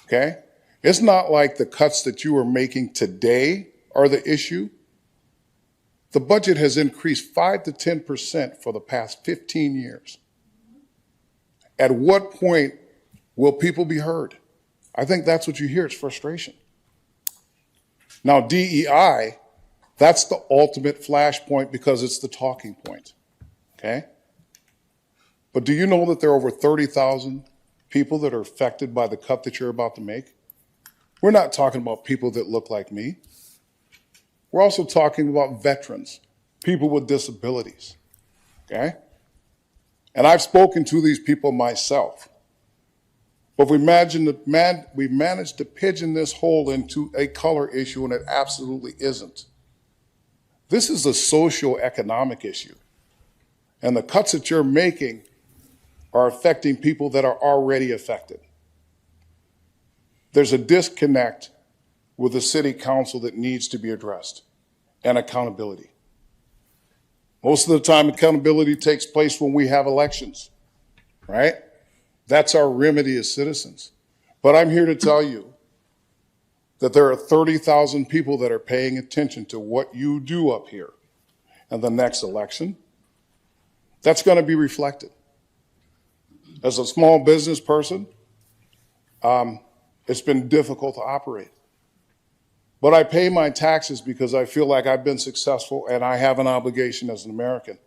okay? It's not like the cuts that you are making today are the issue. The budget has increased 5 to 10% for the past 15 years. At what point will people be heard? I think that's what you hear, it's frustration. Now, DEI, that's the ultimate flashpoint because it's the talking point, okay? But do you know that there are over 30,000 people that are affected by the cut that you're about to make? We're not talking about people that look like me. We're also talking about veterans, people with disabilities, okay? And I've spoken to these people myself. But we've managed to pigeon this hole into a color issue, and it absolutely isn't. This is a socio-economic issue. And the cuts that you're making are affecting people that are already affected. There's a disconnect with the city council that needs to be addressed, and accountability. Most of the time, accountability takes place when we have elections, right? That's our remedy as citizens. But I'm here to tell you that there are 30,000 people that are paying attention to what you do up here. And the next election, that's going to be reflected. As a small business person, it's been difficult to operate. But I pay my taxes because I feel like I've been successful and I have an obligation as an American.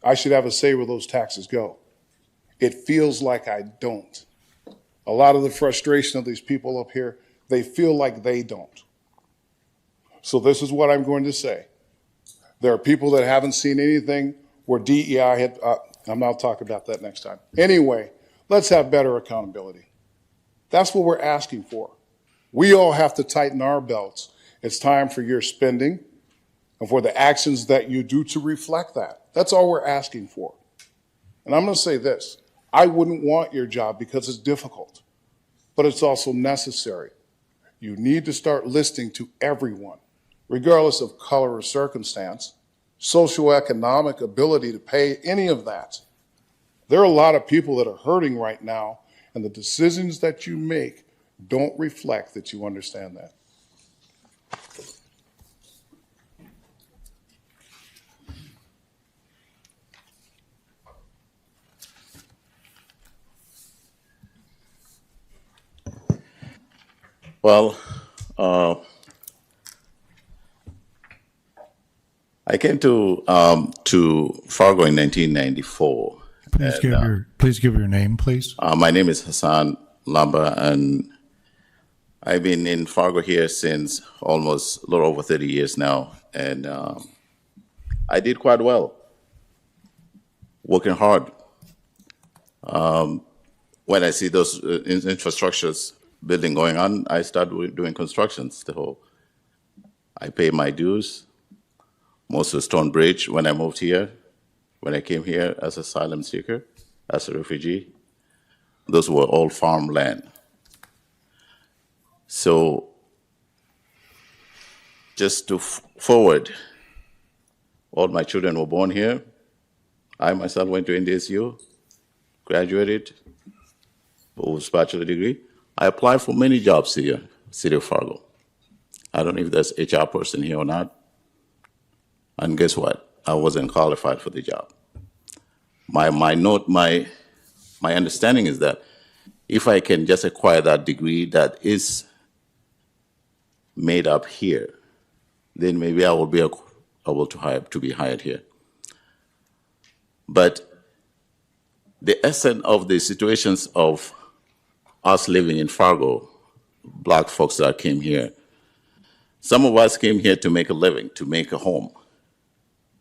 I should have a say where those taxes go. It feels like I don't. A lot of the frustration of these people up here, they feel like they don't. So this is what I'm going to say. There are people that haven't seen anything where DEI had, I'll talk about that next time. Anyway, let's have better accountability. That's what we're asking for. We all have to tighten our belts. It's time for your spending and for the actions that you do to reflect that. That's all we're asking for. And I'm going to say this. I wouldn't want your job because it's difficult, but it's also necessary. You need to start listening to everyone, regardless of color or circumstance, socioeconomic ability to pay, any of that. There are a lot of people that are hurting right now, and the decisions that you make don't reflect that you understand that.
Well, I came to Fargo in 1994.
Please give your name, please.
My name is Hassan Lamba, and I've been in Fargo here since almost a little over 30 years now, and I did quite well, working hard. When I see those infrastructures building going on, I start doing constructions. So I pay my dues. Most of Stone Bridge, when I moved here, when I came here as asylum seeker, as a refugee, those were all farmland. So just to forward, all my children were born here. I myself went to NDSU, graduated with a bachelor degree. I applied for many jobs here, City of Fargo. I don't know if there's an HR person here or not. And guess what? I wasn't qualified for the job. My understanding is that if I can just acquire that degree that is made up here, then maybe I will be able to be hired here. But the essence of the situations of us living in Fargo, black folks that came here, some of us came here to make a living, to make a home.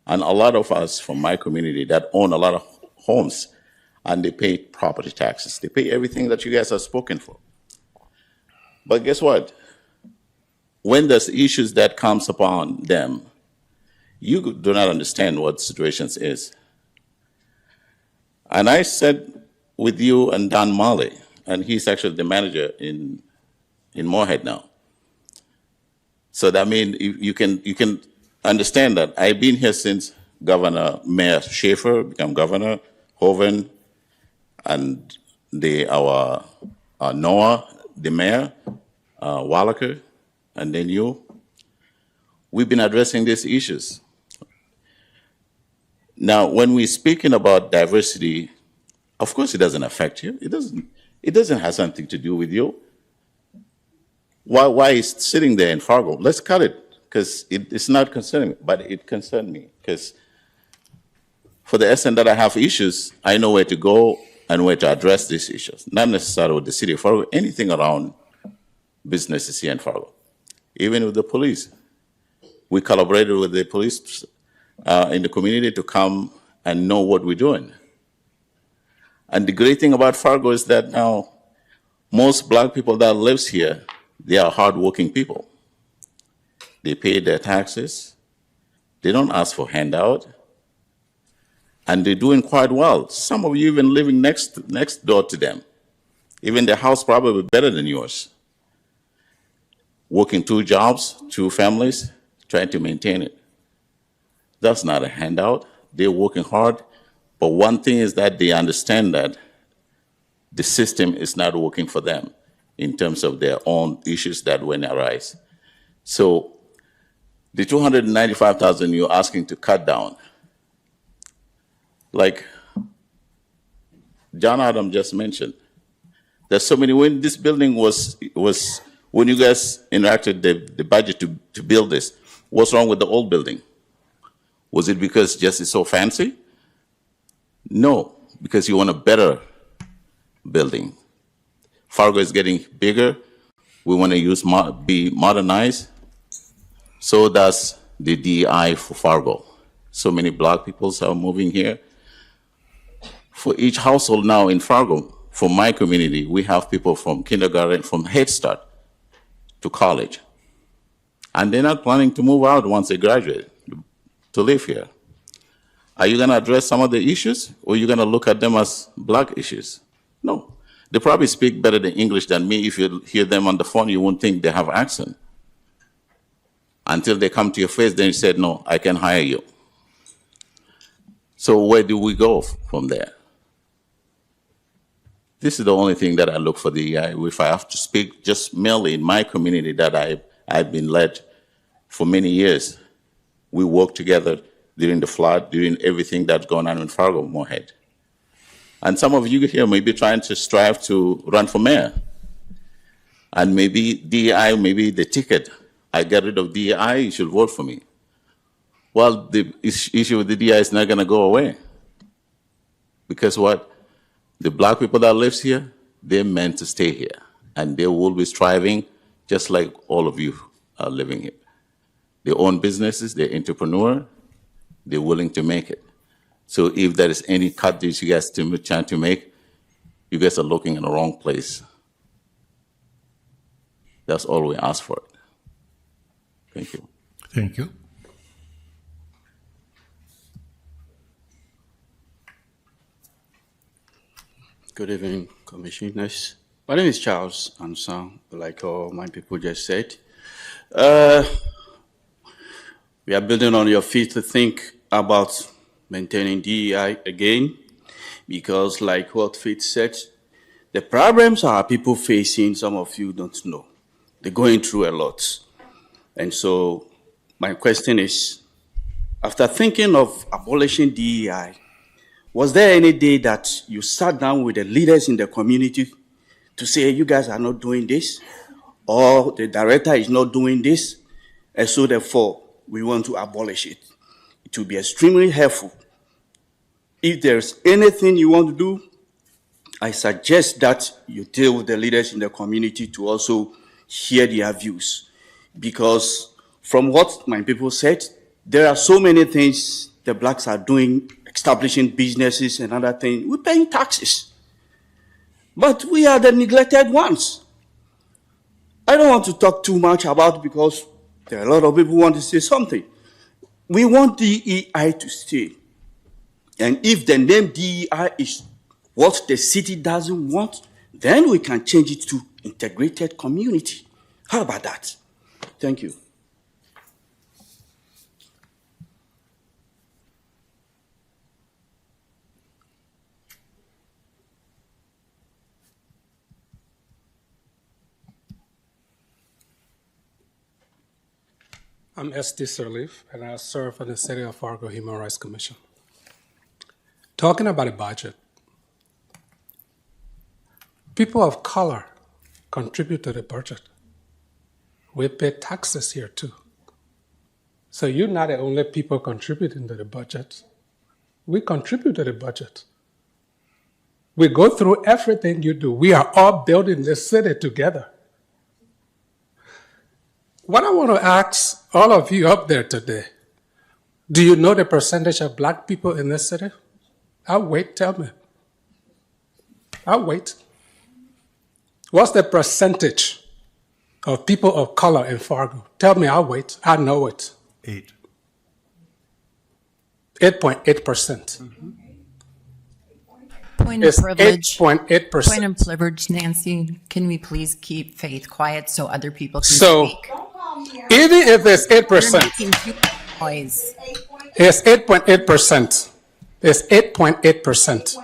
And a lot of us from my community that own a lot of homes, and they pay property taxes. They pay everything that you guys have spoken for. But guess what? When there's issues that comes upon them, you do not understand what situations is. And I said with you and Don Molly, and he's actually the manager in Moorhead now. So that means you can understand that I've been here since Mayor Schaefer became governor, Hoven, and our Noah, the mayor, Wallaker, and then you. We've been addressing these issues. Now, when we're speaking about diversity, of course it doesn't affect you. It doesn't have something to do with you. Why is sitting there in Fargo? Let's cut it, because it's not concerning me, but it concerned me, because for the essence that I have issues, I know where to go and where to address these issues. Not necessarily with the city of Fargo, anything around businesses here in Fargo. Even with the police. We collaborated with the police in the community to come and know what we're doing. And the great thing about Fargo is that now most black people that lives here, they are hardworking people. They pay their taxes. They don't ask for handout. And they're doing quite well. Some of you even living next door to them. Even their house probably better than yours. Working 2 jobs, 2 families, trying to maintain it. That's not a handout. They're working hard. But one thing is that they understand that the system is not working for them in terms of their own issues that when arise. So the $295,000 you're asking to cut down, like John Adam just mentioned, there's so many, when this building was when you guys enacted the budget to build this, what's wrong with the old building? Was it because just it's so fancy? No, because you want a better building. Fargo is getting bigger. We want to be modernized. So does the DEI for Fargo. So many black people are moving here. For each household now in Fargo, for my community, we have people from kindergarten, from Head Start to college. And they're not planning to move out once they graduate to live here. Are you going to address some of the issues, or are you going to look at them as black issues? No. They probably speak better the English than me. If you hear them on the phone, you won't think they have accent. Until they come to your face, then you said, no, I can hire you. So where do we go from there? This is the only thing that I look for if I have to speak just merely in my community that I've been led for many years. We work together during the flood, during everything that's going on in Fargo, Moorhead. And some of you here may be trying to strive to run for mayor. And maybe DEI, maybe the ticket. I get rid of DEI, you should vote for me. Well, the issue with the DEI is not going to go away. Because what? The black people that live here, they're meant to stay here. And they will be striving just like all of you are living here. They own businesses, they're entrepreneur, they're willing to make it. So if there is any cut that you guys are trying to make, you guys are looking in the wrong place. That's all we ask for. Thank you.
Thank you.
Good evening, Commissioners. My name is Charles Anson, like all my people just said. We are building on your feet to think about maintaining DEI again, because like what Faith said, the problems our people facing, some of you don't know. They're going through a lot. And so my question is, after thinking of abolishing DEI, was there any day that you sat down with the leaders in the community to say, you guys are not doing this, or the director is not doing this, and so therefore we want to abolish it? It will be extremely helpful. If there's anything you want to do, I suggest that you deal with the leaders in the community to also hear their views. Because from what my people said, there are so many things the blacks are doing, establishing businesses and other things. We're paying taxes. But we are the neglected ones. I don't want to talk too much about it because there are a lot of people who want to say something. We want DEI to stay. And if the name DEI is what the city doesn't want, then we can change it to integrated community. How about that? Thank you.
I'm S.D. Sirleaf, and I serve on the City of Fargo Human Rights Commission. Talking about a budget, people of color contribute to the budget. We pay taxes here too. So you're not the only people contributing to the budget. We contribute to the budget. We go through everything you do. We are all building this city together. What I want to ask all of you up there today, do you know the percentage of black people in this city? I'll wait, tell me. I'll wait. What's the percentage of people of color in Fargo? Tell me, I'll wait. I know it. 8.8%.
Point of privilege.
8.8%.
Point of privilege, Nancy. Can we please keep Faith quiet so other people can
So,
speak?
even if it's 8%,
You're making too much noise.
it's 8.8%. It's 8.8%.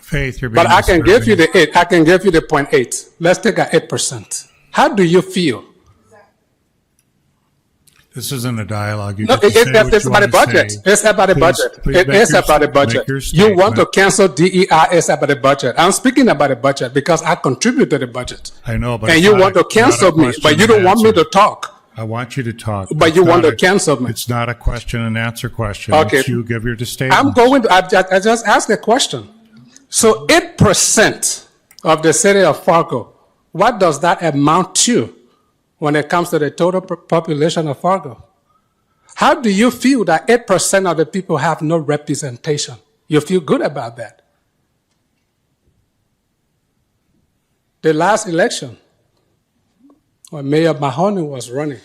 Faith, you're being
But I can
disturbing.
give you the 8. I can give you the 0.8. Let's take a 8%. How do you feel?
This isn't a dialogue. You
No,
get to say what
it's
you
about the
want to
budget.
say.
It's about the
Please-
budget.
please
It
make
is
your-
about the budget.
make your
You want to
statement.
cancel DEI, it's about the budget. I'm speaking about the budget because I contribute to the budget.
I know, but
And
it's
you
not
want
a-
to cancel
not a
me,
question
but you
and
don't want me
answer.
to talk.
I want you to talk.
But
It's
you want
not
to cancel me.
It's not a question and answer question.
Okay.
It's you give your statement.
I'm going to, I just asked a question. So 8% of the city of Fargo, what does that amount to when it comes to the total population of Fargo? How do you feel that 8% of the people have no representation? You feel good about that? The last election, when Mayor Mahoney was running,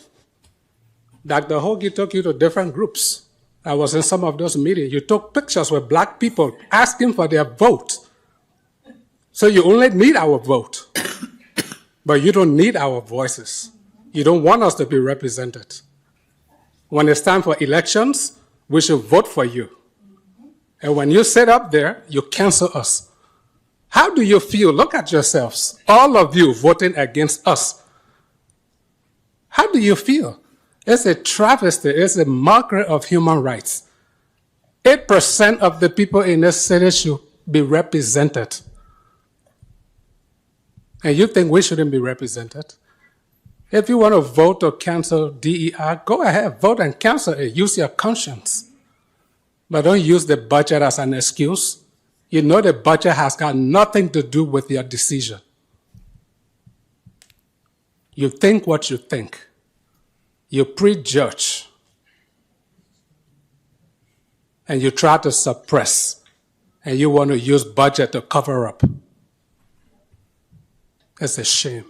Dr. Hoagie took you to different groups. I was in some of those meetings. You took pictures with black people asking for their vote. So you only need our vote, but you don't need our voices. You don't want us to be represented. When it's time for elections, we should vote for you. And when you sit up there, you cancel us. How do you feel? Look at yourselves, all of you voting against us. How do you feel? It's a travesty. It's a mockery of human rights. 8% of the people in this city should be represented. And you think we shouldn't be represented? If you want to vote to cancel DEI, go ahead, vote and cancel it. Use your conscience. But don't use the budget as an excuse. You know the budget has got nothing to do with your decision. You think what you think. You prejudge. And you try to suppress. And you want to use budget to cover up. It's a shame.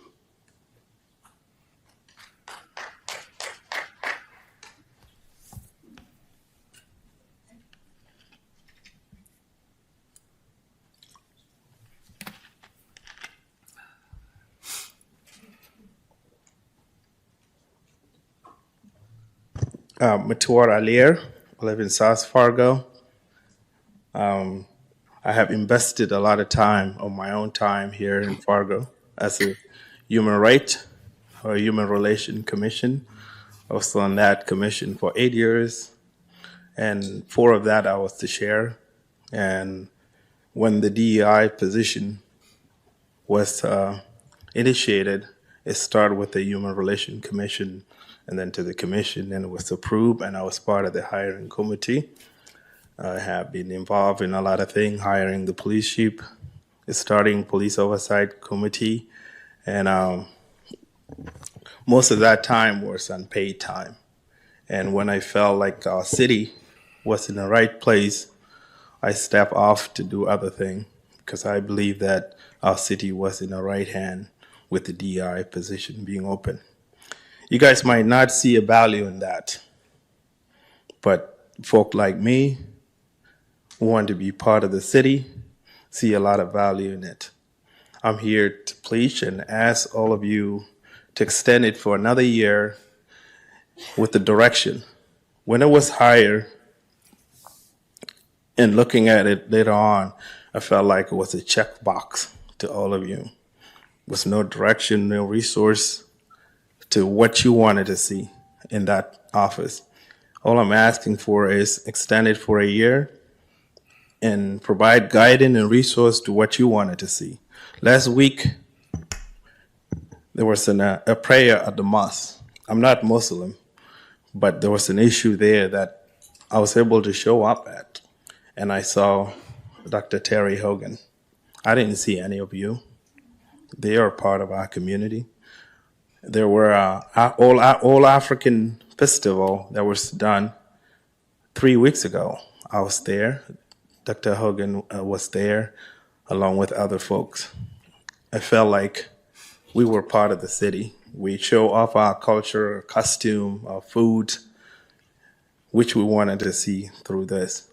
Matuar Alier, I live in South Fargo. I have invested a lot of time of my own time here in Fargo as a human right or human relation commission. I was on that commission for 8 years, and 4 of that I was the chair. And when the DEI position was initiated, it started with the Human Relation Commission and then to the commission, and it was approved, and I was part of the hiring committee. I have been involved in a lot of things, hiring the police chief, starting police oversight committee, and most of that time was unpaid time. And when I felt like our city was in the right place, I stepped off to do other things because I believe that our city was in the right hand with the DI position being open. You guys might not see a value in that, but folk like me who want to be part of the city see a lot of value in it. I'm here to plead and ask all of you to extend it for another year with the direction. When it was hired, and looking at it later on, I felt like it was a checkbox to all of you. There was no direction, no resource to what you wanted to see in that office. All I'm asking for is extend it for a year and provide guidance and resource to what you wanted to see. Last week, there was a prayer at the mosque. I'm not Muslim, but there was an issue there that I was able to show up at. And I saw Dr. Terry Hogan. I didn't see any of you. They are part of our community. There were all African festival that was done 3 weeks ago. I was there. Dr. Hogan was there along with other folks. I felt like we were part of the city. We show off our culture, our costume, our food, which we wanted to see through this.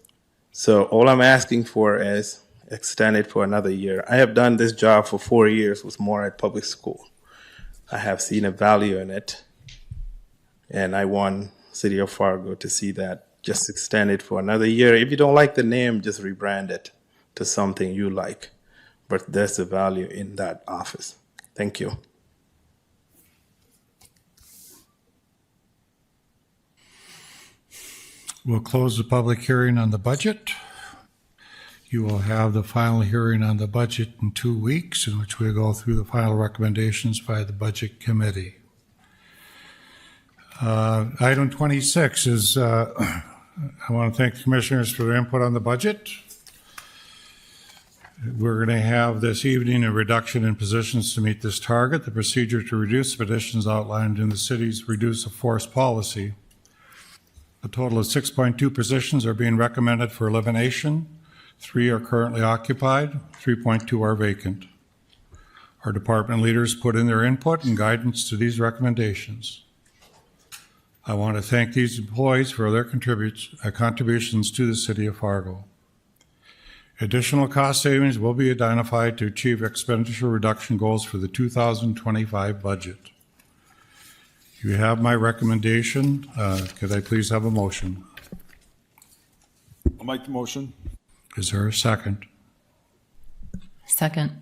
So all I'm asking for is extend it for another year. I have done this job for 4 years with Moorhead Public School. I have seen a value in it, and I want City of Fargo to see that. Just extend it for another year. If you don't like the name, just rebrand it to something you like. But there's a value in that office. Thank you.
We'll close the public hearing on the budget. You will have the final hearing on the budget in 2 weeks, in which we'll go through the final recommendations by the Budget Committee. Item 26 is, I want to thank the commissioners for their input on the budget. We're going to have this evening a reduction in positions to meet this target. The procedure to reduce positions outlined in the city's reduce of force policy. A total of 6.2 positions are being recommended for elimination. 3 are currently occupied, 3.2 are vacant. Our department leaders put in their input and guidance to these recommendations. I want to thank these employees for their contributions to the city of Fargo. Additional cost savings will be identified to achieve expenditure reduction goals for the 2025 budget. You have my recommendation. Could I please have a motion?
I'll make the motion.
Is there a second?
Second.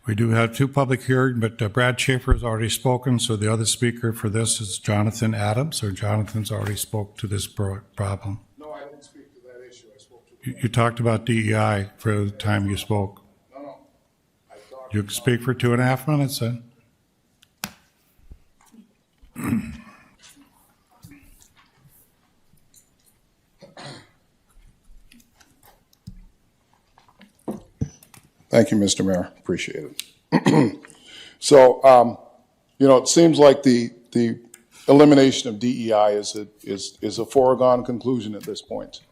We do have 2 public hearings, but Brad Schaefer has already spoken, so the other speaker for this is Jonathan Adams, or Jonathan's already spoke to this problem.
No, I didn't speak to that issue. I spoke to.
You talked about DEI for the time you spoke.
No.
You can speak for 2.5 minutes then.
Thank you, Mr. Mayor. Appreciate it. So, it seems like the elimination of DEI is a foregone conclusion at this point.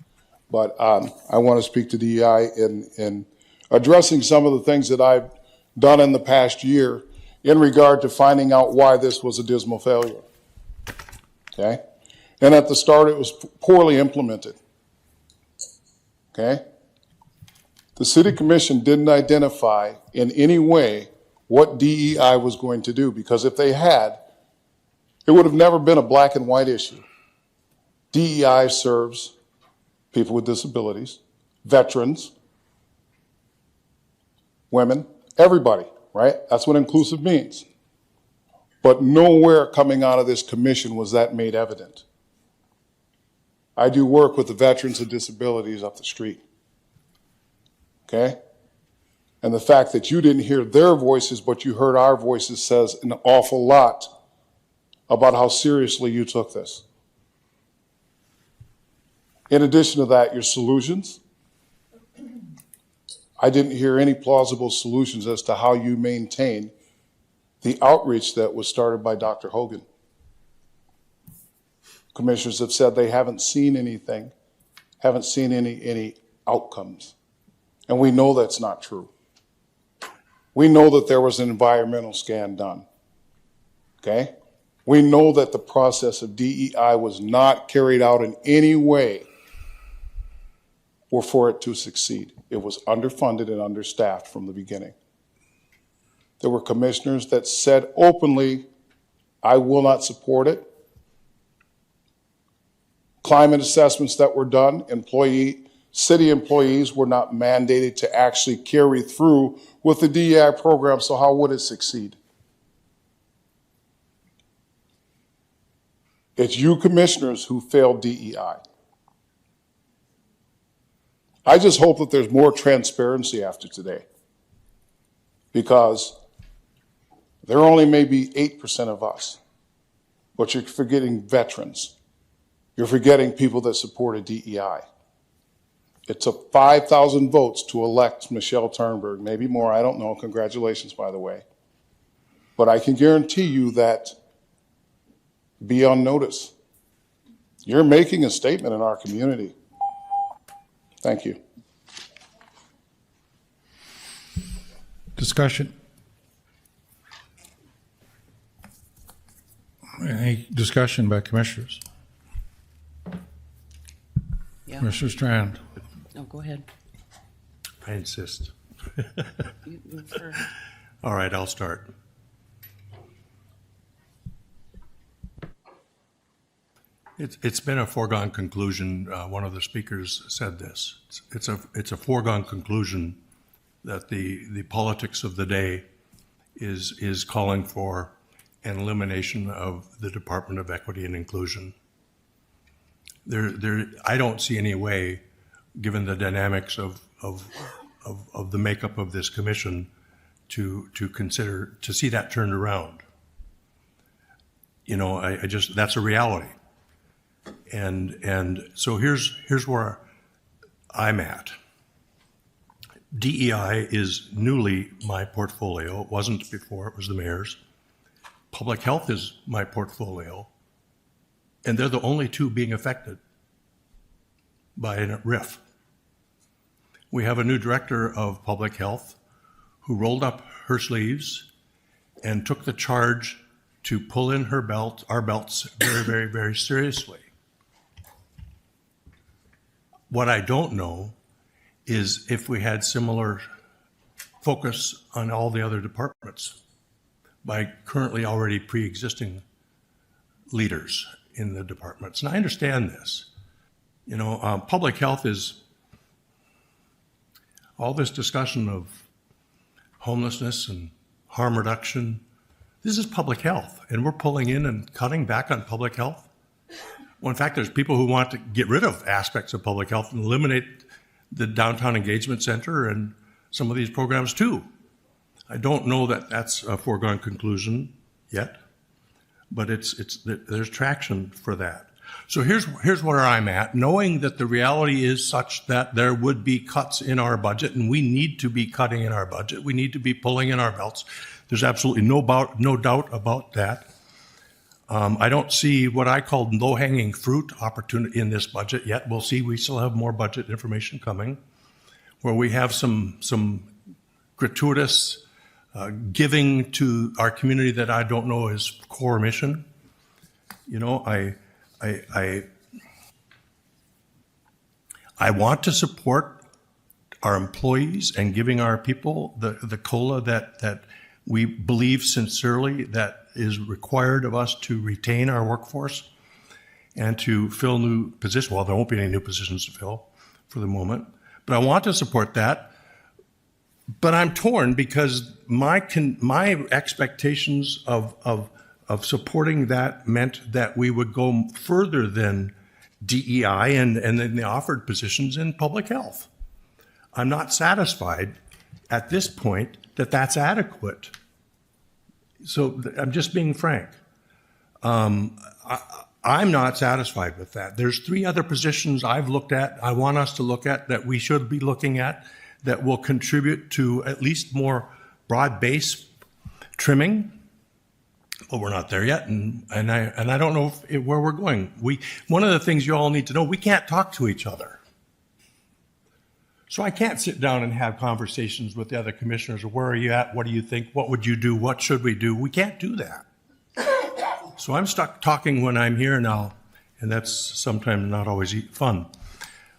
But I want to speak to DEI in addressing some of the things that I've done in the past year in regard to finding out why this was a dismal failure. Okay? And at the start, it was poorly implemented. Okay? The City Commission didn't identify in any way what DEI was going to do, because if they had, it would have never been a black and white issue. DEI serves people with disabilities, veterans, women, everybody, right? That's what inclusive means. But nowhere coming out of this commission was that made evident. I do work with the veterans and disabilities up the street. Okay? And the fact that you didn't hear their voices, but you heard our voices, says an awful lot about how seriously you took this. In addition to that, your solutions. I didn't hear any plausible solutions as to how you maintain the outreach that was started by Dr. Hogan. Commissioners have said they haven't seen anything, haven't seen any outcomes. And we know that's not true. We know that there was an environmental scan done. Okay? We know that the process of DEI was not carried out in any way or for it to succeed. It was underfunded and understaffed from the beginning. There were commissioners that said openly, I will not support it. Climate assessments that were done, city employees were not mandated to actually carry through with the DEI program, so how would it succeed? It's you commissioners who failed DEI. I just hope that there's more transparency after today, because there only may be 8% of us, but you're forgetting veterans. You're forgetting people that supported DEI. It took 5,000 votes to elect Michelle Turnberg, maybe more, I don't know. Congratulations, by the way. But I can guarantee you that, be on notice. You're making a statement in our community. Thank you.
Discussion. Any discussion by commissioners?
Yeah.
Commissioner Strand.
No, go ahead.
I insist.
You first.
All right, I'll start. It's been a foregone conclusion. One of the speakers said this. It's a foregone conclusion that the politics of the day is calling for an elimination of the Department of Equity and Inclusion. I don't see any way, given the dynamics of the makeup of this commission, to consider, to see that turned around. You know, I just, that's a reality. And so here's where I'm at. DEI is newly my portfolio. It wasn't before, it was the mayor's. Public health is my portfolio. And they're the only two being affected by a RIF. We have a new director of public health who rolled up her sleeves and took the charge to pull in our belts very, very, very seriously. What I don't know is if we had similar focus on all the other departments by currently already pre-existing leaders in the departments. And I understand this. You know, public health is all this discussion of homelessness and harm reduction. This is public health, and we're pulling in and cutting back on public health. Well, in fact, there's people who want to get rid of aspects of public health and eliminate the Downtown Engagement Center and some of these programs too. I don't know that that's a foregone conclusion yet, but there's traction for that. So here's where I'm at, knowing that the reality is such that there would be cuts in our budget, and we need to be cutting in our budget. We need to be pulling in our belts. There's absolutely no doubt about that. I don't see what I call low-hanging fruit opportunity in this budget yet. We'll see. We still have more budget information coming, where we have some gratuitous giving to our community that I don't know is core mission. You know, I want to support our employees and giving our people the COLA that we believe sincerely that is required of us to retain our workforce and to fill new positions. Well, there won't be any new positions to fill for the moment, but I want to support that. But I'm torn because my expectations of supporting that meant that we would go further than DEI and then the offered positions in public health. I'm not satisfied at this point that that's adequate. So I'm just being frank. I'm not satisfied with that. There's 3 other positions I've looked at, I want us to look at, that we should be looking at, that will contribute to at least more broad-based trimming. But we're not there yet, and I don't know where we're going. One of the things you all need to know, we can't talk to each other. So I can't sit down and have conversations with the other commissioners. Where are you at? What do you think? What would you do? What should we do? We can't do that. So I'm stuck talking when I'm here now, and that's sometimes not always fun.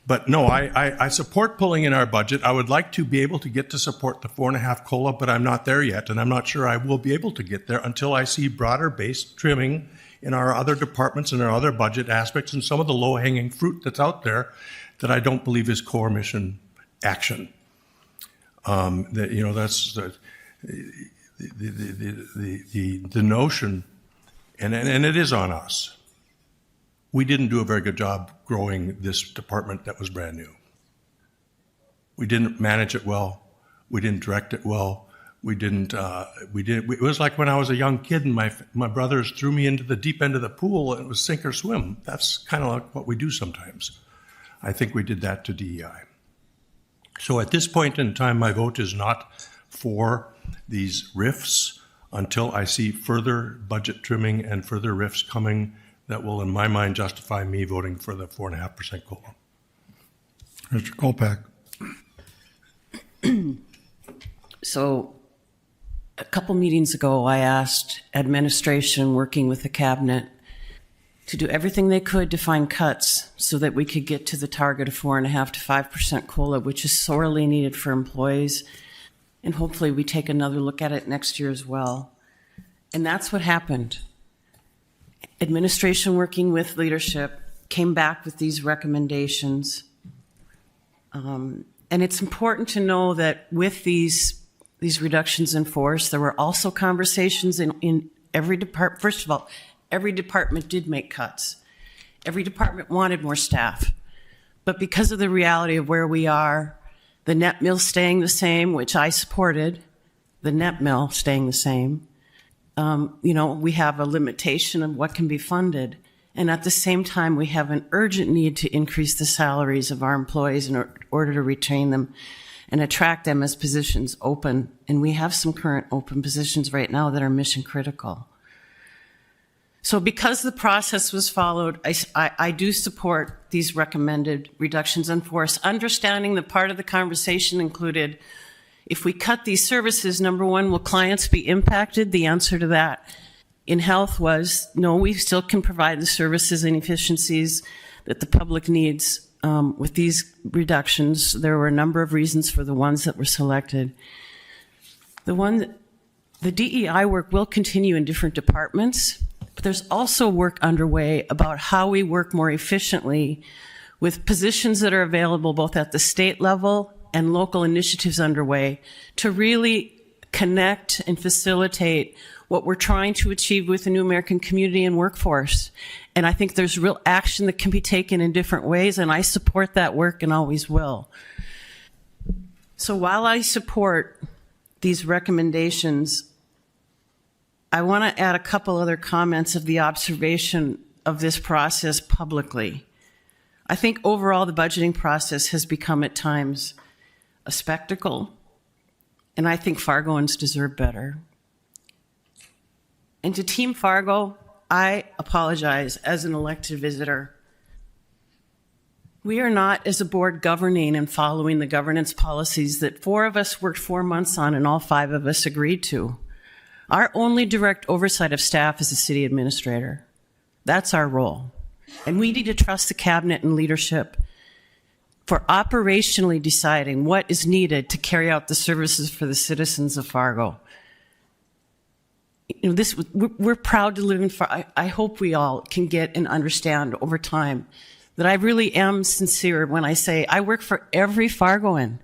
But no, I support pulling in our budget. I would like to be able to get to support the 4.5 COLA, but I'm not there yet, and I'm not sure I will be able to get there until I see broader-based trimming in our other departments and our other budget aspects and some of the low-hanging fruit that's out there that I don't believe is core mission action. That, you know, that's the notion, and it is on us. We didn't do a very good job growing this department that was brand new. We didn't manage it well. We didn't direct it well. It was like when I was a young kid and my brothers threw me into the deep end of the pool and it was sink or swim. That's kind of like what we do sometimes. I think we did that to DEI. So at this point in time, my vote is not for these RIFs until I see further budget trimming and further RIFs coming that will, in my mind, justify me voting for the 4.5% COLA.
Mr. Kolpak.
So a couple meetings ago, I asked administration working with the cabinet to do everything they could to find cuts so that we could get to the target of 4.5% to 5% COLA, which is sorely needed for employees. And hopefully we take another look at it next year as well. And that's what happened. Administration working with leadership came back with these recommendations. And it's important to know that with these reductions in force, there were also conversations in every department. First of all, every department did make cuts. Every department wanted more staff. But because of the reality of where we are, the net mill staying the same, which I supported, the net mill staying the same, we have a limitation of what can be funded. And at the same time, we have an urgent need to increase the salaries of our employees in order to retain them and attract them as positions open. And we have some current open positions right now that are mission critical. So because the process was followed, I do support these recommended reductions in force, understanding that part of the conversation included, if we cut these services, number one, will clients be impacted? The answer to that in health was, no, we still can provide the services and efficiencies that the public needs. With these reductions, there were a number of reasons for the ones that were selected. The DEI work will continue in different departments, but there's also work underway about how we work more efficiently with positions that are available both at the state level and local initiatives underway to really connect and facilitate what we're trying to achieve with the new American community and workforce. And I think there's real action that can be taken in different ways, and I support that work and always will. So while I support these recommendations, I want to add a couple other comments of the observation of this process publicly. I think overall the budgeting process has become at times a spectacle, and I think Fargoans deserve better. And to Team Fargo, I apologize as an elected visitor. We are not, as a board, governing and following the governance policies that 4 of us worked 4 months on and all 5 of us agreed to. Our only direct oversight of staff is the city administrator. That's our role. And we need to trust the cabinet and leadership for operationally deciding what is needed to carry out the services for the citizens of Fargo. We're proud to live in Fargo. I hope we all can get and understand over time that I really am sincere when I say I work for every Fargoan.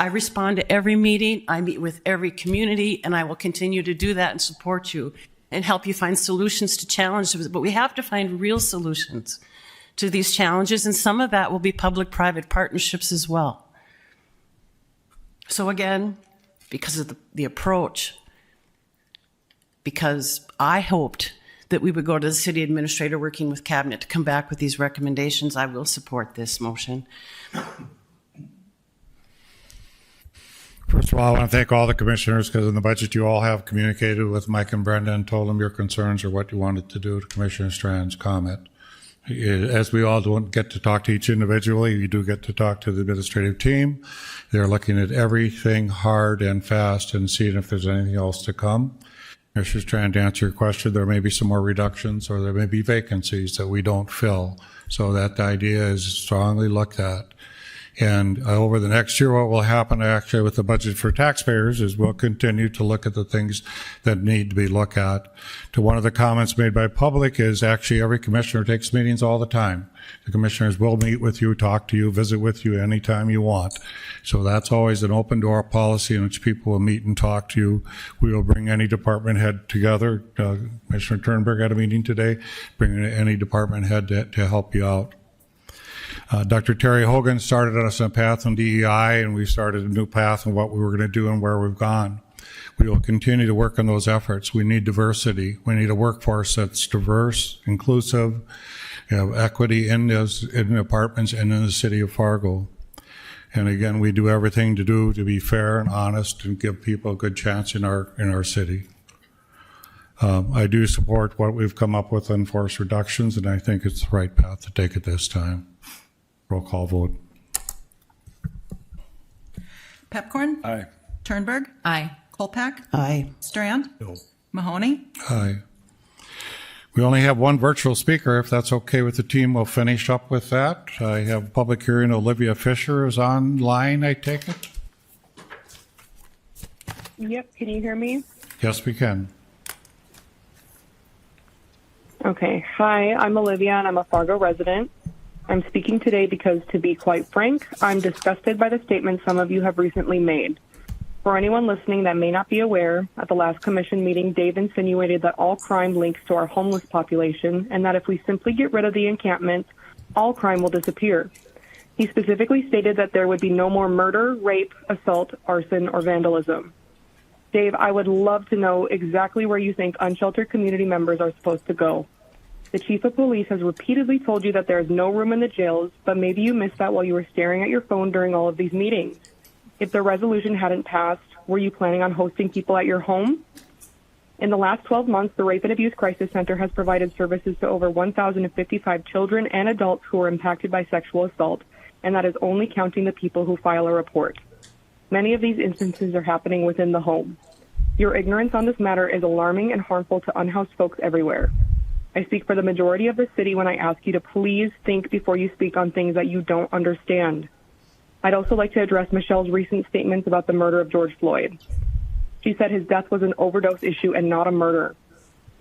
I respond to every meeting, I meet with every community, and I will continue to do that and support you and help you find solutions to challenges. But we have to find real solutions to these challenges, and some of that will be public-private partnerships as well. So again, because of the approach, because I hoped that we would go to the city administrator working with cabinet to come back with these recommendations, I will support this motion.
First of all, I want to thank all the commissioners, because in the budget you all have communicated with Mike and Brenda and told them your concerns or what you wanted to do to Commissioner Strand's comment. As we all don't get to talk to each individually, you do get to talk to the administrative team. They're looking at everything hard and fast and seeing if there's anything else to come. Commissioner Strand, to answer your question, there may be some more reductions or there may be vacancies that we don't fill. So that idea is strongly looked at. And over the next year, what will happen actually with the budget for taxpayers is we'll continue to look at the things that need to be looked at. To one of the comments made by public is actually every commissioner takes meetings all the time. The commissioners will meet with you, talk to you, visit with you anytime you want. So that's always an open door policy in which people will meet and talk to you. We will bring any department head together. Commissioner Turnberg had a meeting today, bring any department head to help you out. Dr. Terry Hogan started us on a path on DEI, and we started a new path on what we were going to do and where we've gone. We will continue to work on those efforts. We need diversity. We need a workforce that's diverse, inclusive, equity in the apartments and in the city of Fargo. And again, we do everything to be fair and honest and give people a good chance in our city. I do support what we've come up with on force reductions, and I think it's the right path to take at this time. Roll call vote.
Pepcorn?
Aye.
Turnberg?
Aye.
Kolpak?
Aye.
Strand?
No.
Mahoney?
Aye. We only have one virtual speaker. If that's okay with the team, we'll finish up with that. I have public hearing. Olivia Fisher is online, I take it?
Yep, can you hear me?
Yes, we can.
Okay. Hi, I'm Olivia, and I'm a Fargo resident. I'm speaking today because, to be quite frank, I'm disgusted by the statements some of you have recently made. For anyone listening that may not be aware, at the last commission meeting, Dave insinuated that all crime links to our homeless population and that if we simply get rid of the encampment, all crime will disappear. He specifically stated that there would be no more murder, rape, assault, arson, or vandalism. Dave, I would love to know exactly where you think unsheltered community members are supposed to go. The chief of police has repeatedly told you that there is no room in the jails, but maybe you missed that while you were staring at your phone during all of these meetings. If the resolution hadn't passed, were you planning on hosting people at your home? In the last 12 months, the Rape and Abuse Crisis Center has provided services to over 1,055 children and adults who were impacted by sexual assault, and that is only counting the people who file a report. Many of these instances are happening within the home. Your ignorance on this matter is alarming and harmful to unhoused folks everywhere. I speak for the majority of the city when I ask you to please think before you speak on things that you don't understand. I'd also like to address Michelle's recent statements about the murder of George Floyd. She said his death was an overdose issue and not a murder.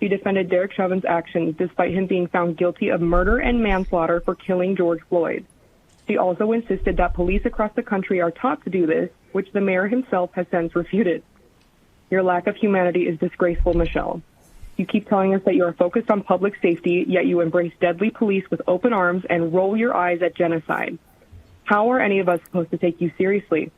She defended Derek Chauvin's actions despite him being found guilty of murder and manslaughter for killing George Floyd. She also insisted that police across the country are taught to do this, which the mayor himself has since refuted. Your lack of humanity is disgraceful, Michelle. You keep telling us that you are focused on public safety, yet you embrace deadly police with open arms and roll your eyes at genocide. How are any of us supposed to take you seriously?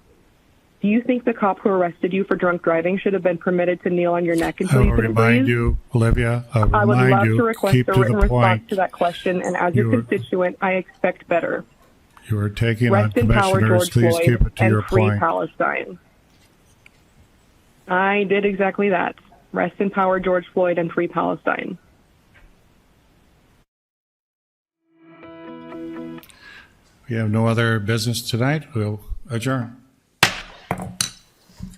Do you think the cop who arrested you for drunk driving should have been permitted to kneel on your neck until
I
you
will
couldn't
remind
breathe?
you, Olivia,
I would love to request
keep
a
to
written
the
response
point.
to that question, and as your constituent, I expect better.
You are taking on
Rest in power,
commissioners.
George
Please
Floyd,
keep it to
and
your
free
point.
Palestine. I did exactly that. Rest in power, George Floyd, and free Palestine.
We have no other business tonight. We'll adjourn.